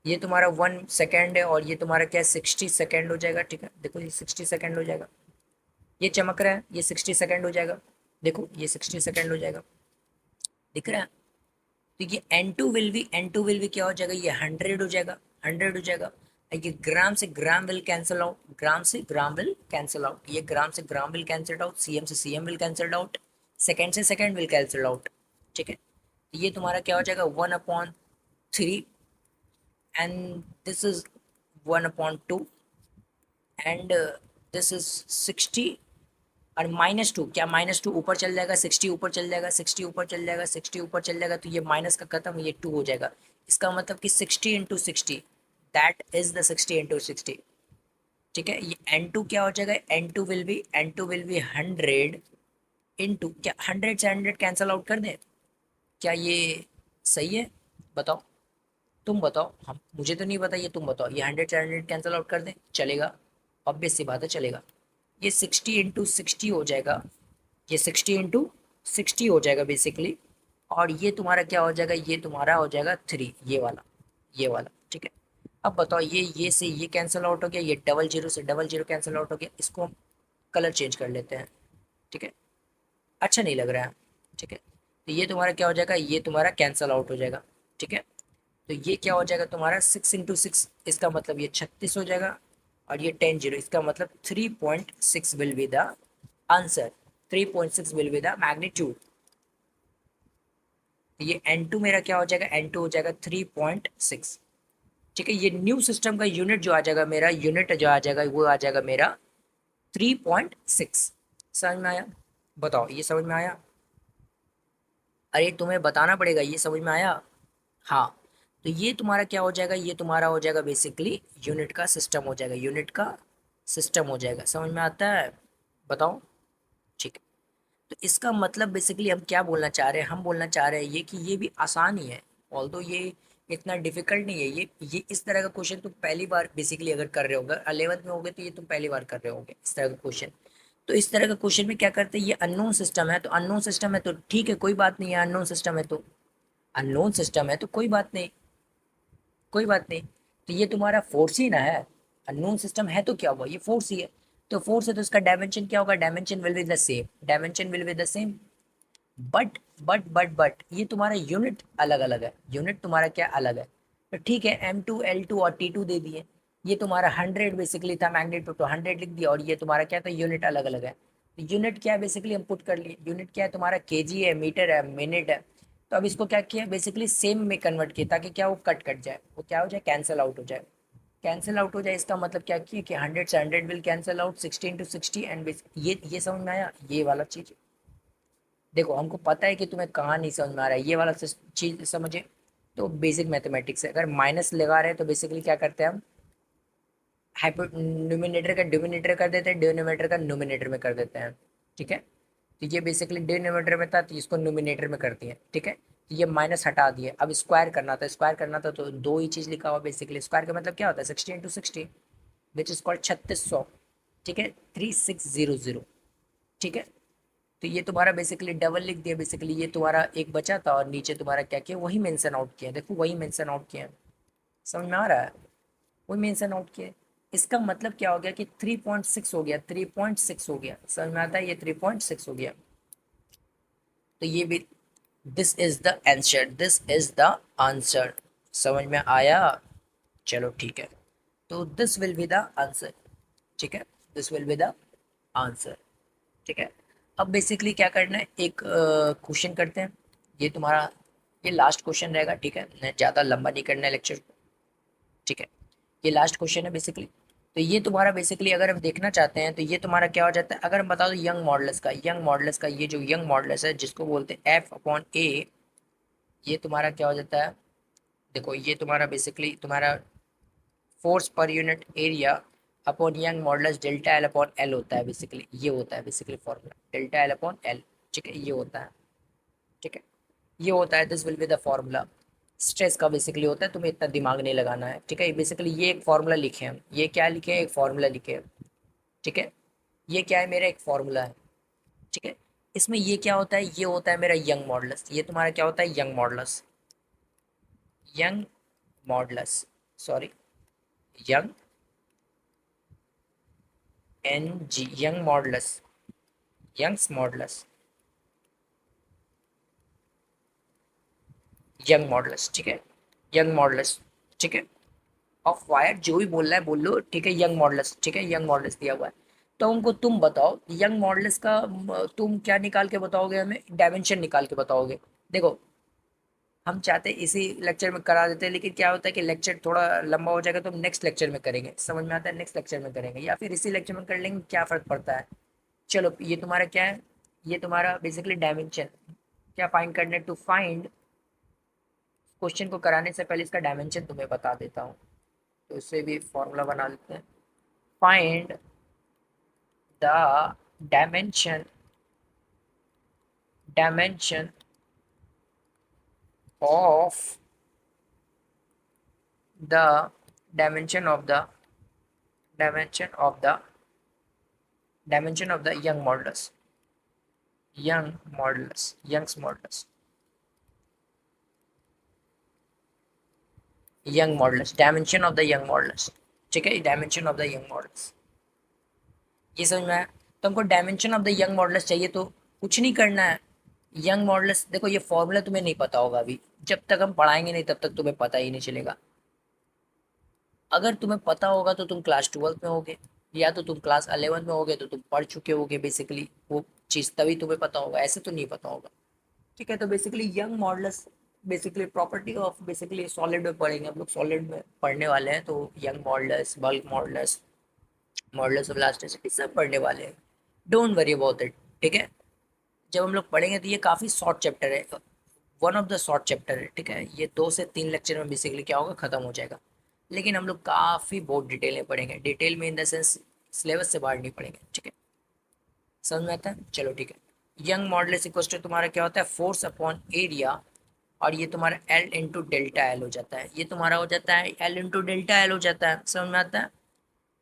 ये तुम्हारा 1 सेकेंड है, और ये तुम्हारा क्या है, 60 सेकेंड हो जाएगा, ठीक है। देखो ये 60 सेकेंड हो जाएगा, ये चमक रहा है, ये 60 सेकेंड हो जाएगा। देखो ये 60 सेकेंड हो जाएगा, दिख रहा है। तो ये N2 विल भी क्या हो जाएगा, ये 100 हो जाएगा, 100 हो जाएगा। ये ग्राम से ग्राम विल कैंसिल आउट, ग्राम से ग्राम विल कैंसिल आउट, ये ग्राम से ग्राम विल कैंसिल आउट, सीएम से CM will cancel out, second से सेकेंड विल कैंसिल आउट, ठीक है। तो ये तुम्हारा क्या हो जाएगा, 1/3, and this is 1/2, and this is 60। और -2, क्या -2 ऊपर चल जाएगा, 60 ऊपर चल जाएगा, 60 ऊपर चल जाएगा, 60 ऊपर चल जाएगा, तो ये माइनस का खत्म, ये 2 हो जाएगा। इसका मतलब कि 60 × 60, दैट इज द 60 × 60, ठीक है। ये N2 क्या हो जाएगा, N2 विल बी 100 इंटू, क्या 100 से 100 कैंसल आउट कर दें, क्या ये सही है, बताओ, तुम बताओ, हम मुझे तो नहीं पता, ये तुम बताओ, ये 100 से 100 कैंसल आउट कर दें, चलेगा, ऑब्वियस सी बात है, चलेगा। ये 60 × 60 हो जाएगा, ये 60 × 60 हो जाएगा बेसिकली। और ये तुम्हारा क्या हो जाएगा, ये तुम्हारा हो जाएगा 3, ये वाला, ये वाला, ठीक है। अब बताओ, ये से ये कैंसिल आउट हो गया, ये 00 से 00 कैंसिल आउट हो गया, इसको हम कलर चेंज कर लेते हैं, ठीक है, अच्छा नहीं लग रहा है, ठीक है। तो ये तुम्हारा क्या हो जाएगा, ये तुम्हारा कैंसिल आउट हो जाएगा, ठीक है। तो ये क्या हो जाएगा तुम्हारा 6 × 6, इसका मतलब ये 36 हो जाएगा। और ये 10 इसका मतलब 3.6 will be the answer, 3.6 will be the magnitude. तो ये N2 मेरा क्या हो जाएगा, N2 हो जाएगा 3.6, ठीक है। ये न्यू सिस्टम का यूनिट जो आ जाएगा, मेरा यूनिट जो आ जाएगा, वो आ जाएगा मेरा 3.6। समझ में आया, बताओ ये समझ में आया, अरे तुम्हें बताना पड़ेगा, ये समझ में आया, हाँ। तो ये तुम्हारा क्या हो जाएगा, ये तुम्हारा हो जाएगा बेसिकली यूनिट का सिस्टम हो जाएगा, यूनिट का सिस्टम हो जाएगा, समझ में आता है, बताओ, ठीक है। तो इसका मतलब बेसिकली हम क्या बोलना चाह रहे हैं, हम बोलना चाह रहे हैं ये कि ये भी आसान ही है, ऑल्दो ये इतना डिफिकल्ट नहीं है। ये इस तरह का क्वेश्चन तुम पहली बार बेसिकली अगर कर रहे होगे, 11th में होगे तो ये तुम पहली बार कर रहे होगे इस तरह का क्वेश्चन। तो इस तरह का क्वेश्चन में क्या करते हैं, ये अननोन सिस्टम है, तो अननोन सिस्टम है तो ठीक है, कोई बात नहीं है, अननोन सिस्टम है तो, अननोन सिस्टम है तो कोई बात नहीं, कोई बात नहीं। तो ये तुम्हारा फोर्स ही ना है, अननोन सिस्टम है तो क्या हुआ, ये फोर्स ही है। तो फोर्स है तो इसका डायमेंशन क्या होगा, dimension will be the same, dimension will be the same. But ये तुम्हारा यूनिट अलग अलग है, यूनिट तुम्हारा क्या अलग है। तो ठीक है, M2 L2 और T2 दे दिए, ये तुम्हारा 100 बेसिकली था, मैग्नीट्यूड तो 100 लिख दिया, और ये तुम्हारा क्या था, यूनिट अलग अलग है। तो यूनिट क्या है बेसिकली हम पुट कर लिए, यूनिट क्या है तुम्हारा, केजी है, मीटर है, मिनट है। तो अब इसको क्या किया, बेसिकली सेम में कन्वर्ट किया, ताकि क्या वो कट कट जाए, वो क्या हो जाए, कैंसिल आउट हो जाए, कैंसिल आउट हो जाए। इसका मतलब क्या किया कि 100 से 100 विल कैंसिल आउट, 60 × 60, एंड ये समझ में आया, ये वाला चीज। देखो हमको पता है कि तुम्हें कहाँ नहीं समझ में आ रहा है, ये वाला चीज समझे। तो बेसिक मैथमेटिक्स है, अगर माइनस लगा रहे हैं तो बेसिकली क्या करते हैं हम, न्यूमिनेटर का डिनोमिनेटर कर देते हैं, डिनोमिनेटर का न्यूमिनेटर में कर देते हैं, ठीक है। तो ये बेसिकली डिनोमिनेटर में था तो इसको न्यूमिनेटर में कर दिया, ठीक है। तो ये माइनस हटा दिए, अब स्क्वायर करना था, स्क्वायर करना था तो दो ही चीज़ लिखा हुआ बेसिकली। स्क्वायर का मतलब क्या होता है, 60 × 60 विच इज कॉल्ड 3600, ठीक है, 3600, ठीक है। तो ये तुम्हारा बेसिकली डबल लिख दिया, बेसिकली ये तुम्हारा एक बचा था और नीचे तुम्हारा क्या किया, वही मेंशन आउट किया, देखो वही मेंशन आउट किया, समझ में आ रहा है, वही मेंशन आउट किया। इसका मतलब क्या हो गया कि 3.6 हो गया, 3.6 हो गया, समझ में आता है, ये 3.6 हो गया। तो ये भी this is the answer, this is the answer, समझ में आया, चलो ठीक है। तो this will be the answer, ठीक है, this will be the answer, ठीक है। अब बेसिकली क्या करना है, एक क्वेश्चन करते हैं, ये तुम्हारा ये लास्ट क्वेश्चन रहेगा, ठीक है, मैं ज़्यादा लंबा नहीं करना है लेक्चर को, ठीक है। ये लास्ट क्वेश्चन है बेसिकली। तो ये तुम्हारा बेसिकली अगर हम देखना चाहते हैं तो ये तुम्हारा क्या हो जाता है, अगर हम बता दो यंग मॉडल्स का ये जो यंग मॉडल्स है जिसको बोलते हैं F/A, ये तुम्हारा क्या हो जाता है, देखो ये तुम्हारा बेसिकली तुम्हारा force per unit area upon young models delta L upon L होता है, बेसिकली ये होता है basically formula delta L upon L, ठीक है, ये होता है, ठीक है, ये होता है, this will be the formula. Stress का बेसिकली होता है, तुम्हें इतना दिमाग नहीं लगाना है, ठीक है। बेसिकली ये एक फॉर्मूला लिखे हम, ये क्या लिखे हैं, एक फॉर्मूला लिखे हैं, ठीक है। ये क्या है, मेरा एक फॉर्मूला है, ठीक है। इसमें ये क्या होता है, ये होता है मेरा यंग मॉडल्स, ये तुम्हारा क्या होता है, Young models, Young models, sorry, Young NG, Young models, Young's models, Young models, ठीक है, यंग मॉडल्स, ठीक है। ऑफ वायर जो भी बोल रहा है बोल लो, ठीक है, यंग मॉडल्स, ठीक है, यंग मॉडल्स दिया हुआ है। तो हमको तुम बताओ यंग मॉडल्स का तुम क्या निकाल के बताओगे, हमें डायमेंशन निकाल के बताओगे। देखो हम चाहते हैं इसी लेक्चर में करा देते हैं, लेकिन क्या होता है कि लेक्चर थोड़ा लंबा हो जाएगा तो हम नेक्स्ट लेक्चर में करेंगे, समझ में आता है, नेक्स्ट लेक्चर में करेंगे या फिर इसी लेक्चर में कर लेंगे, क्या फ़र्क पड़ता है। चलो ये तुम्हारा क्या है, ये तुम्हारा बेसिकली डायमेंशन क्या फाइंड करने, टू फाइंड, क्वेश्चन को कराने से पहले इसका डायमेंशन तुम्हें बता देता हूँ, तो इससे भी फॉर्मूला बना लेते हैं। Find the dimension, dimension of the dimension of the dimension of the dimension of the young modulus, young modulus, young's modulus, young modulus, dimension of the young modulus, ठीक है, dimension of the young models, ये समझ में आया। तो हमको dimension of the young models चाहिए, तो कुछ नहीं करना है, यंग मॉडल्स देखो ये फॉर्मूला तुम्हें नहीं पता होगा अभी, जब तक हम पढ़ाएंगे नहीं तब तक तुम्हें पता ही नहीं चलेगा। अगर तुम्हें पता होगा तो तुम क्लास 12th में होगे, या तो तुम क्लास 11th में होगे तो तुम पढ़ चुके होगे बेसिकली वो चीज़, तभी तुम्हें पता होगा, ऐसे तो नहीं पता होगा, ठीक है। तो basically young models basically property of basically solid में पढ़ेंगे हम लोग, सॉलिड में पढ़ने वाले हैं, तो young models, bulk models, models of elasticity सब पढ़ने वाले हैं, डोंट वरी अबाउट इट, ठीक है। जब हम लोग पढ़ेंगे तो ये काफ़ी शॉर्ट चैप्टर है, one of the short chapter है, ठीक है, ये 2 से 3 लेक्चर में बेसिकली क्या होगा, ख़त्म हो जाएगा। लेकिन हम लोग काफ़ी बहुत डिटेल में पढ़ेंगे, डिटेल में इन द सेंस सिलेबस से बाहर नहीं पढ़ेंगे, ठीक है, समझ में आता है, चलो ठीक है। यंग मॉडुलस इक्वल टू तुम्हारा क्या होता है, फोर्स अपॉन एरिया, और ये तुम्हारा एल इंटू डेल्टा एल हो जाता है, ये तुम्हारा हो जाता है एल इंटू डेल्टा एल हो जाता है, समझ में आता है।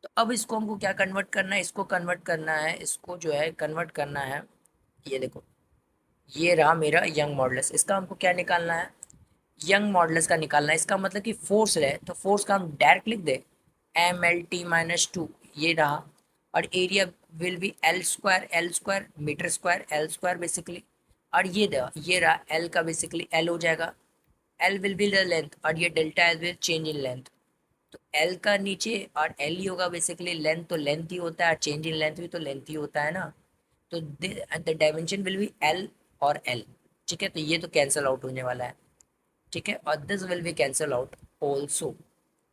तो अब इसको हमको क्या कन्वर्ट करना है, इसको कन्वर्ट करना है, इसको जो है कन्वर्ट करना है, ये देखो ये रहा मेरा यंग मॉडुलस, इसका हमको क्या निकालना है, यंग मॉडुलस का निकालना है। इसका मतलब कि फोर्स है तो फोर्स का हम डायरेक्ट लिख दे MLT-2, ये रहा, और area will be L square metre square, L square basically, और ये रहा एल का बेसिकली एल हो जाएगा, L will be the length, और ये delta L will change in length, तो एल का नीचे और एल ही होगा बेसिकली, लेंथ तो लेंथ ही होता है, चेंज इन लेंथ भी तो लेंथ ही होता है ना, तो the dimension will be L और एल, ठीक है। तो ये तो कैंसिल आउट होने वाला है, ठीक है, और this will B cancel out also,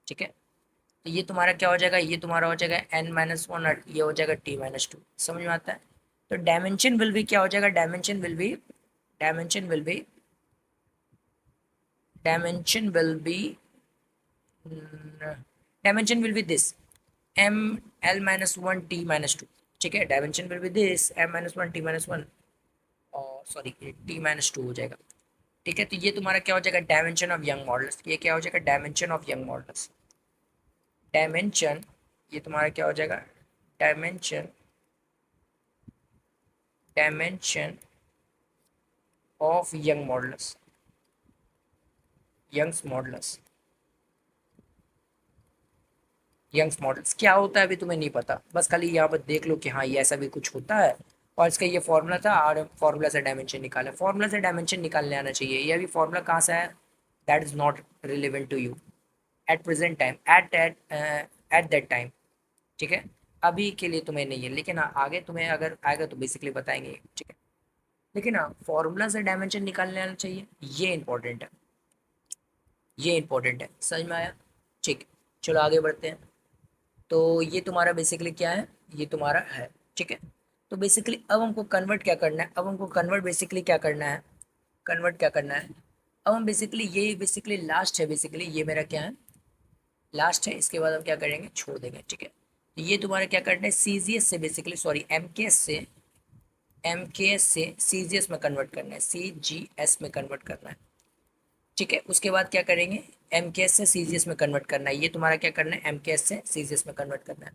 ठीक है। तो ये तुम्हारा क्या हो जाएगा, ये तुम्हारा हो जाएगा n-1 और ये हो जाएगा t-2, समझ में आता है। तो डायमेंशन विल बी क्या हो जाएगा, dimension will be dimension will be dimension will be this, M L minus one T minus two, ठीक है। Dimension will be this M minus one T minus one, और सॉरी टी माइनस टू हो जाएगा, ठीक है। तो ये तुम्हारा क्या हो जाएगा, डायमेंशन ऑफ यंग मॉडल्स। ये क्या हो जाएगा, dimension of Young models. Dimension, ये तुम्हारा क्या हो जाएगा, dimension, dimension of Young models, Young's models. Young's models क्या होता है अभी तुम्हें नहीं पता, बस खाली यहाँ पर देख लो कि हाँ ये ऐसा भी कुछ होता है, और इसका ये फॉर्मूला था और फॉर्मूला से डायमेंशन निकाला। फॉर्मूला से डायमेंशन निकालने आना चाहिए। ये अभी फॉर्मूला कहाँ से है, that is not relevant to you at present time, at that time, ठीक है। अभी के लिए तुम्हें नहीं है, लेकिन हाँ आगे तुम्हें अगर आएगा तो बेसिकली बताएंगे, ठीक है। लेकिन हाँ फॉर्मूला से डायमेंशन निकालने आना चाहिए, ये इंपॉर्टेंट है, ये इंपॉर्टेंट है, समझ में आया, ठीक। चलो आगे बढ़ते हैं। तो ये तुम्हारा बेसिकली क्या है, ये तुम्हारा है, ठीक है। तो बेसिकली अब हमको कन्वर्ट क्या करना है, अब हमको कन्वर्ट बेसिकली क्या करना है, कन्वर्ट क्या करना है। अब हम बेसिकली ये बेसिकली लास्ट है, बेसिकली ये मेरा क्या है, लास्ट है। इसके बाद हम क्या करेंगे, छोड़ देंगे, ठीक है। तो ये तुम्हारा क्या करना है, सीजीएस से बेसिकली सॉरी एमकेएस से, एमकेएस से सीजीएस में कन्वर्ट करना है, सीजीएस में कन्वर्ट करना है, ठीक है। उसके बाद क्या करेंगे, एमकेएस से सीजीएस में कन्वर्ट करना है। ये तुम्हारा क्या करना है, एमकेएस से सीजीएस में कन्वर्ट करना है।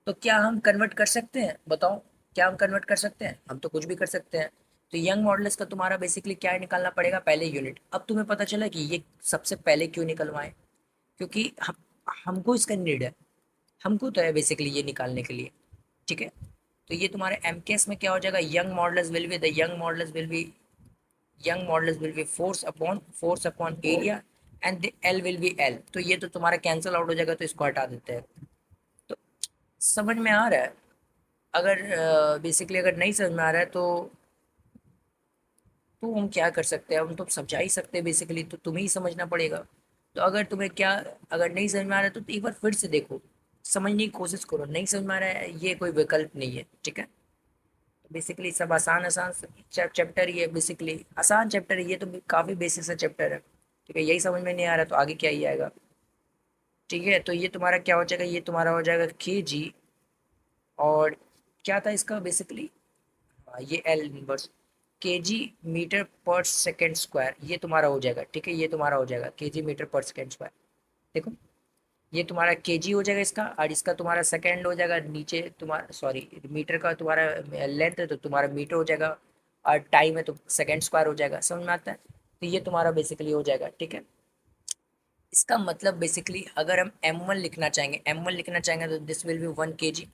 तो क्या हम कन्वर्ट कर सकते हैं, बताओ, क्या हम कन्वर्ट कर सकते हैं, हम तो कुछ भी कर सकते हैं। तो यंग मॉडल्स का तुम्हारा बेसिकली क्या निकालना पड़ेगा, पहले यूनिट। अब तुम्हें पता चला कि ये सबसे पहले क्यों निकलवाएं, क्योंकि हमको इसका नीड है, हमको तो है बेसिकली ये निकालने के लिए, ठीक है। तो ये तुम्हारे एमकेएस में क्या हो जाएगा, young models will be the young models will be, young modulus will be force upon area and the L will be L। तो ये तो तुम्हारा कैंसिल आउट हो जाएगा, तो इसको हटा देते हैं। तो समझ में आ रहा है, अगर बेसिकली अगर नहीं समझ में आ रहा है तो हम क्या कर सकते हैं, हम तो समझा ही सकते हैं बेसिकली, तो तुम्हें ही समझना पड़ेगा। तो अगर तुम्हें क्या, अगर नहीं समझ में आ रहा है तो एक बार फिर से देखो, समझने की कोशिश करो। नहीं समझ में आ रहा है ये कोई विकल्प नहीं है, ठीक है। बेसिकली सब आसान आसान चैप्टर, ये बेसिकली आसान चैप्टर है, ये तो काफ़ी बेसिक सा चैप्टर है, ठीक है। यही समझ में नहीं आ रहा तो आगे क्या ही आएगा, ठीक है। तो ये तुम्हारा क्या हो जाएगा, ये तुम्हारा हो जाएगा के जी, और क्या था इसका बेसिकली, ये एल इनवर्स, के जी मीटर पर सेकेंड स्क्वायर, ये तुम्हारा हो जाएगा, ठीक है। ये तुम्हारा हो जाएगा के जी मीटर पर सेकेंड स्क्वायर। देखो ये तुम्हारा केजी हो जाएगा इसका, और इसका तुम्हारा सेकंड हो जाएगा, नीचे तुम्हारा सॉरी मीटर का तुम्हारा लेंथ है तो तुम्हारा मीटर हो जाएगा, और टाइम है तो सेकंड स्क्वायर हो जाएगा, समझ में आता है। तो ये तुम्हारा बेसिकली हो जाएगा, ठीक है। इसका मतलब बेसिकली अगर हम M1 लिखना चाहेंगे, M1 लिखना चाहेंगे तो दिस विल बी 1 kg,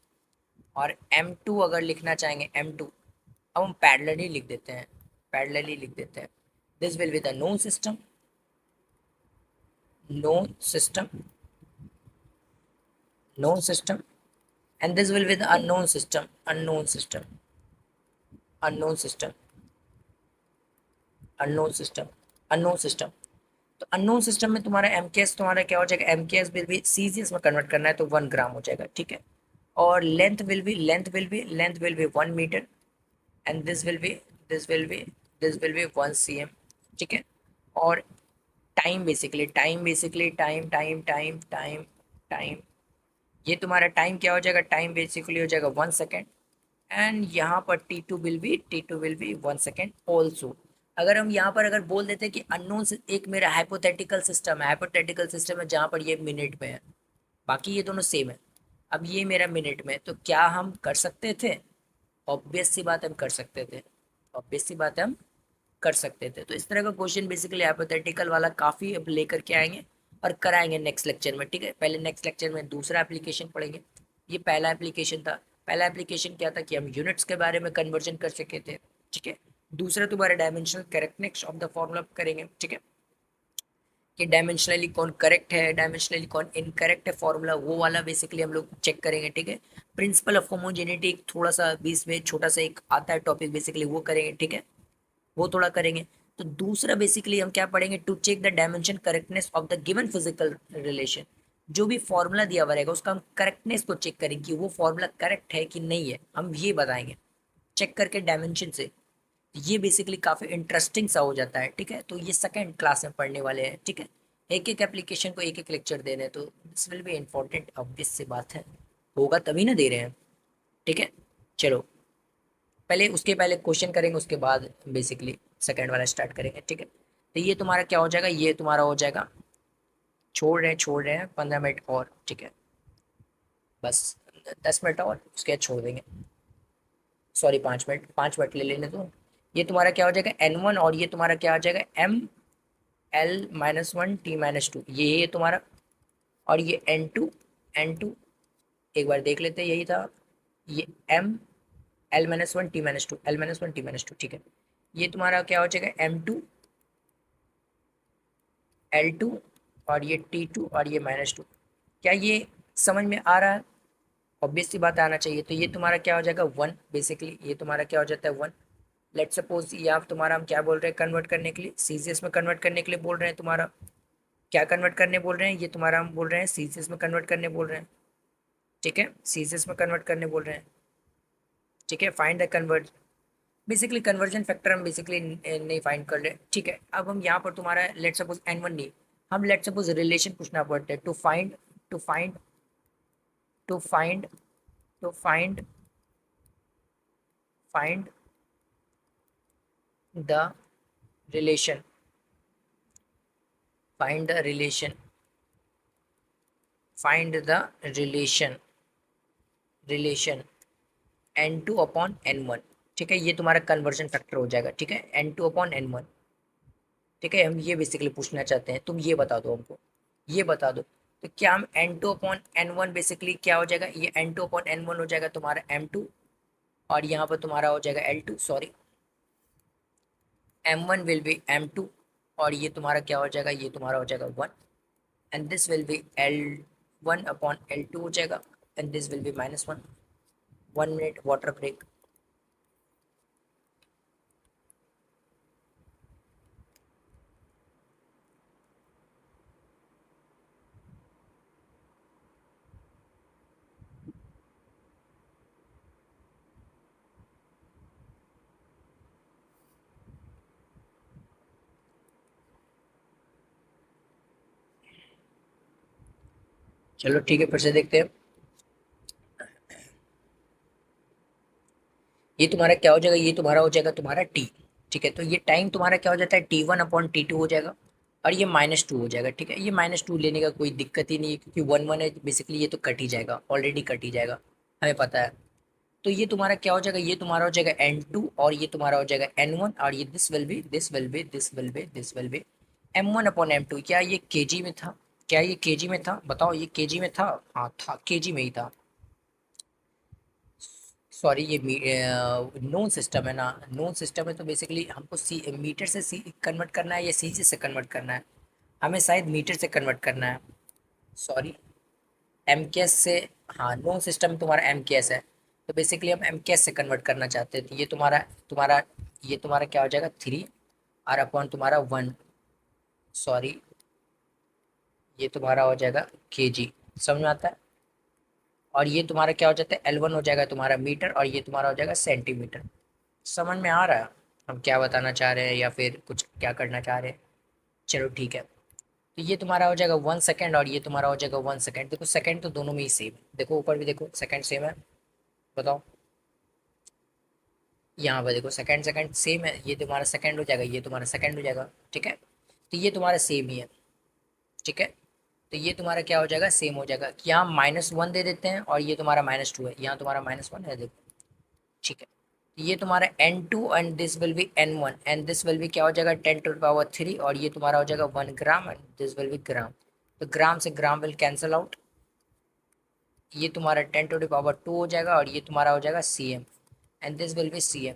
और M2 अगर लिखना चाहेंगे M2, अब हम पैरेलली लिख देते हैं, पैरेलली लिख देते हैं। This will be the known system, known system, known system, and this will be the unknown system, unknown system, unknown system, unknown system, unknown system। तो अननोन सिस्टम में तुम्हारा एमकेएस तुम्हारा क्या हो जाएगा, एमकेएस विल बी सीजीएस में convert करना है तो 1 ग्राम हो जाएगा, ठीक है। और length will be 1 meter, and this will be this will be 1 cm, ठीक है। और टाइम, ये तुम्हारा टाइम क्या हो जाएगा, टाइम बेसिकली हो जाएगा 1 सेकेंड, एंड यहाँ पर T two will be 1 second also. अगर हम यहाँ पर अगर बोल देते कि अननोन से, एक मेरा हाइपोथेटिकल सिस्टम है, हाइपोथेटिकल सिस्टम है जहाँ पर ये मिनट में है, बाकी ये दोनों सेम है। अब ये मेरा मिनट में, तो क्या हम कर सकते थे, ऑब्वियस सी बात हम कर सकते थे, ऑब्वियस सी बात है हम कर सकते थे। तो इस तरह का क्वेश्चन बेसिकली हाइपोथेटिकल वाला काफ़ी अब लेकर के आएंगे और कराएंगे नेक्स्ट लेक्चर में, ठीक है। पहले नेक्स्ट लेक्चर में दूसरा एप्लीकेशन पढ़ेंगे, ये पहला एप्लीकेशन था। पहला एप्लीकेशन क्या था कि हम यूनिट्स के बारे में कन्वर्जन कर सके थे, ठीक है। दूसरा तुम्हारा dimensional correctness of the formula करेंगे, ठीक है, कि डायमेंशनली कौन करेक्ट है, डायमेंशनली कौन इनकरेक्ट है फॉर्मूला, वो वाला बेसिकली हम लोग चेक करेंगे, ठीक है। प्रिंसिपल ऑफ होमोजेनिटी एक थोड़ा सा बीच में छोटा सा एक आता है टॉपिक, बेसिकली वो करेंगे, ठीक है, वो थोड़ा करेंगे। तो दूसरा बेसिकली हम क्या पढ़ेंगे, to check the dimension correctness of the given physical relation. जो भी फॉर्मूला दिया हुआ रहेगा उसका हम करेक्टनेस को चेक करेंगे कि वो फॉर्मूला करेक्ट है कि नहीं है, हम ये बताएंगे चेक करके डायमेंशन से। ये बेसिकली काफ़ी इंटरेस्टिंग सा हो जाता है, ठीक है। तो ये सेकंड क्लास में पढ़ने वाले हैं, ठीक है। एक एक एप्लीकेशन को एक एक लेक्चर दे रहे हैं तो this will be important, obvious सी बात है, होगा तभी ना दे रहे हैं। ठीक है, चलो पहले उसके पहले क्वेश्चन करेंगे, उसके बाद बेसिकली सेकंड वाला स्टार्ट करेंगे। ठीक है, तो ये तुम्हारा क्या हो जाएगा, ये तुम्हारा हो जाएगा, छोड़ रहे हैं 15 मिनट और। ठीक है, बस 10 मिनट और, उसके बाद छोड़ देंगे। सॉरी 5 मिनट, 5 मिनट ले लेने दो। ये तुम्हारा क्या हो जाएगा N1, और ये तुम्हारा क्या आ जाएगा ML-1 T-2, ये तुम्हारा, और ये N2 एक बार देख लेते हैं, यही था। ये L-1 T-2, ठीक है। ये तुम्हारा क्या हो जाएगा M2L2, और ये T2, और ये -2। क्या ये समझ में आ रहा है? ऑब्वियस सी बात आना चाहिए। तो ये तुम्हारा क्या हो जाएगा 1, बेसिकली ये तुम्हारा क्या हो जाता है 1। लेट सपोज ये आप तुम्हारा, हम क्या बोल रहे हैं कन्वर्ट करने के लिए, सीजीएस में कन्वर्ट करने के लिए बोल रहे हैं तुम्हारा। क्या कन्वर्ट करने बोल रहे हैं, ये तुम्हारा हम बोल रहे हैं सीजीएस में कन्वर्ट करने बोल रहे हैं। ठीक है, सीजीएस में कन्वर्ट करने बोल रहे हैं। ठीक है, find the convert, basically conversion factor हम बेसिकली नहीं फाइंड कर रहे। ठीक है, अब हम यहाँ पर तुम्हारा लेट सपोज N1 नहीं, हम लेट सपोज रिलेशन पूछना पड़ता है to find to find to find find the relation, find the relation, find the relation relation N2/N1। ठीक है, ये तुम्हारा कन्वर्जन फैक्टर हो जाएगा। ठीक है, N2/N1। ठीक है, हम ये बेसिकली पूछना चाहते हैं, तुम ये बता दो हमको, ये बता दो। तो क्या हम N2/N1 बेसिकली क्या हो जाएगा, ये N2/N1 हो जाएगा तुम्हारा M2, और यहाँ पर तुम्हारा हो जाएगा L2, sorry M1 will be M2, और ये तुम्हारा क्या हो जाएगा, ये तुम्हारा हो जाएगा 1, and this will B L1/L2 हो जाएगा, and this will be -1। 1 minute water break. चलो ठीक है, फिर से देखते हैं। ये तुम्हारा क्या हो जाएगा, ये तुम्हारा हो जाएगा तुम्हारा T। ठीक है, तो ये टाइम तुम्हारा क्या हो जाता है T1/T2 हो जाएगा, और ये -2 हो जाएगा। ठीक है, ये -2 लेने का कोई दिक्कत ही नहीं है, क्योंकि 1 1 है, बेसिकली ये तो कट ही जाएगा, ऑलरेडी कट ही जाएगा, हमें पता है। तो ये तुम्हारा क्या हो जाएगा, ये तुम्हारा हो जाएगा N2, और ये तुम्हारा हो जाएगा N1, और ये दिस विल बी M1/M2। क्या ये केजी में था, क्या ये केजी में था, बताओ ये केजी में था? हाँ था, केजी में ही था। सॉरी, ये नोन सिस्टम है ना, नोन सिस्टम है, तो बेसिकली हमको सी मीटर से सी कन्वर्ट करना है या सीजी से कन्वर्ट करना है, हमें शायद मीटर से कन्वर्ट करना है। सॉरी, एमकेएस से, हाँ नोन सिस्टम तुम्हारा एमकेएस है, तो बेसिकली हम एमकेएस से कन्वर्ट करना चाहते हैं। तो ये तुम्हारा तुम्हारा ये तुम्हारा क्या हो जाएगा 3 R/, तुम्हारा 1, सॉरी ये तुम्हारा हो जाएगा केजी, समझ में आता है। और ये तुम्हारा क्या हो जाता है L1 हो जाएगा तुम्हारा मीटर, और ये तुम्हारा हो जाएगा सेंटीमीटर। समझ में आ रहा है हम क्या बताना चाह रहे हैं, या फिर कुछ क्या करना चाह रहे हैं? चलो ठीक है, तो ये तुम्हारा हो जाएगा 1 सेकेंड, और ये तुम्हारा हो जाएगा 1 सेकेंड। देखो सेकेंड तो दोनों में ही सेम, देखो ऊपर भी देखो सेकेंड सेम है, बताओ। यहाँ पर देखो सेकेंड सेकेंड सेम है, ये तुम्हारा सेकेंड हो जाएगा, ये तुम्हारा सेकेंड हो जाएगा। ठीक है, तो ये तुम्हारा सेम ही है। ठीक है, तो ये तुम्हारा क्या हो जाएगा, सेम हो जाएगा। कि यहाँ -1 दे देते हैं, और ये तुम्हारा -2 है, यहाँ तुम्हारा -1 है, देखो। ठीक है, तो ये तुम्हारा N2, and this will B N1, and this will B क्या हो जाएगा 10⁻3, और ये तुम्हारा हो जाएगा 1 ग्राम, एंड दिस विल बी ग्राम। तो ग्राम से ग्राम विल कैंसल आउट, ये तुम्हारा 10⁻2 हो जाएगा, और ये तुम्हारा हो जाएगा CM, and this will B CM,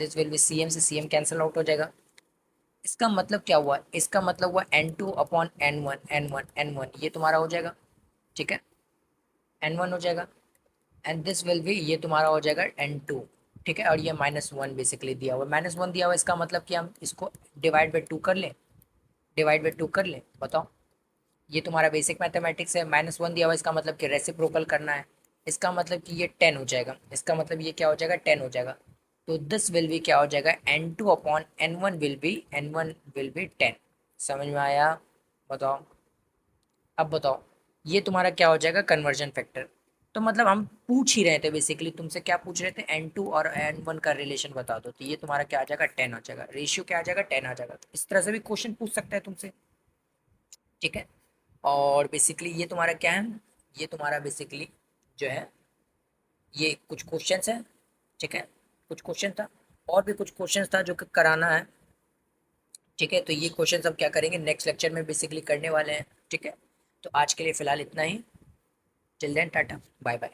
this will B CM से CM कैंसल आउट हो जाएगा। इसका मतलब क्या हुआ, इसका मतलब हुआ N2/N1 ये तुम्हारा हो जाएगा। ठीक है, N1 हो जाएगा, एंड दिस विल बी, ये तुम्हारा हो जाएगा N2। ठीक है, और ये -1 बेसिकली दिया हुआ, -1 दिया हुआ, इसका मतलब कि हम इसको डिवाइड बाई 2 कर लें, डिवाइड बाई 2 कर लें, बताओ। ये तुम्हारा बेसिक मैथमेटिक्स है, -1 दिया हुआ, इसका मतलब कि रेसिप्रोकल करना है, इसका मतलब कि ये 10 हो जाएगा, इसका मतलब ये क्या हो जाएगा 10 हो जाएगा। तो दिस विल बी क्या हो जाएगा N2/N1 विल बी 10। समझ में आया? बताओ, अब बताओ, ये तुम्हारा क्या हो जाएगा, कन्वर्जन फैक्टर। तो मतलब हम पूछ ही रहे थे बेसिकली तुमसे, क्या पूछ रहे थे, N2 और N1 का रिलेशन बता दो, तो ये तुम्हारा क्या आ जाएगा, 10 आ जाएगा, रेशियो क्या आ जाएगा, 10 आ जाएगा। तो इस तरह से भी क्वेश्चन पूछ सकता है तुमसे, ठीक है। और बेसिकली ये तुम्हारा क्या है, ये तुम्हारा बेसिकली जो है, ये कुछ क्वेश्चंस है, ठीक है, कुछ क्वेश्चन था, और भी कुछ क्वेश्चंस था जो कि कराना है, ठीक है। तो ये क्वेश्चन हम क्या करेंगे, नेक्स्ट लेक्चर में बेसिकली करने वाले हैं, ठीक है। तो आज के लिए फिलहाल इतना ही। Till then tata, bye bye.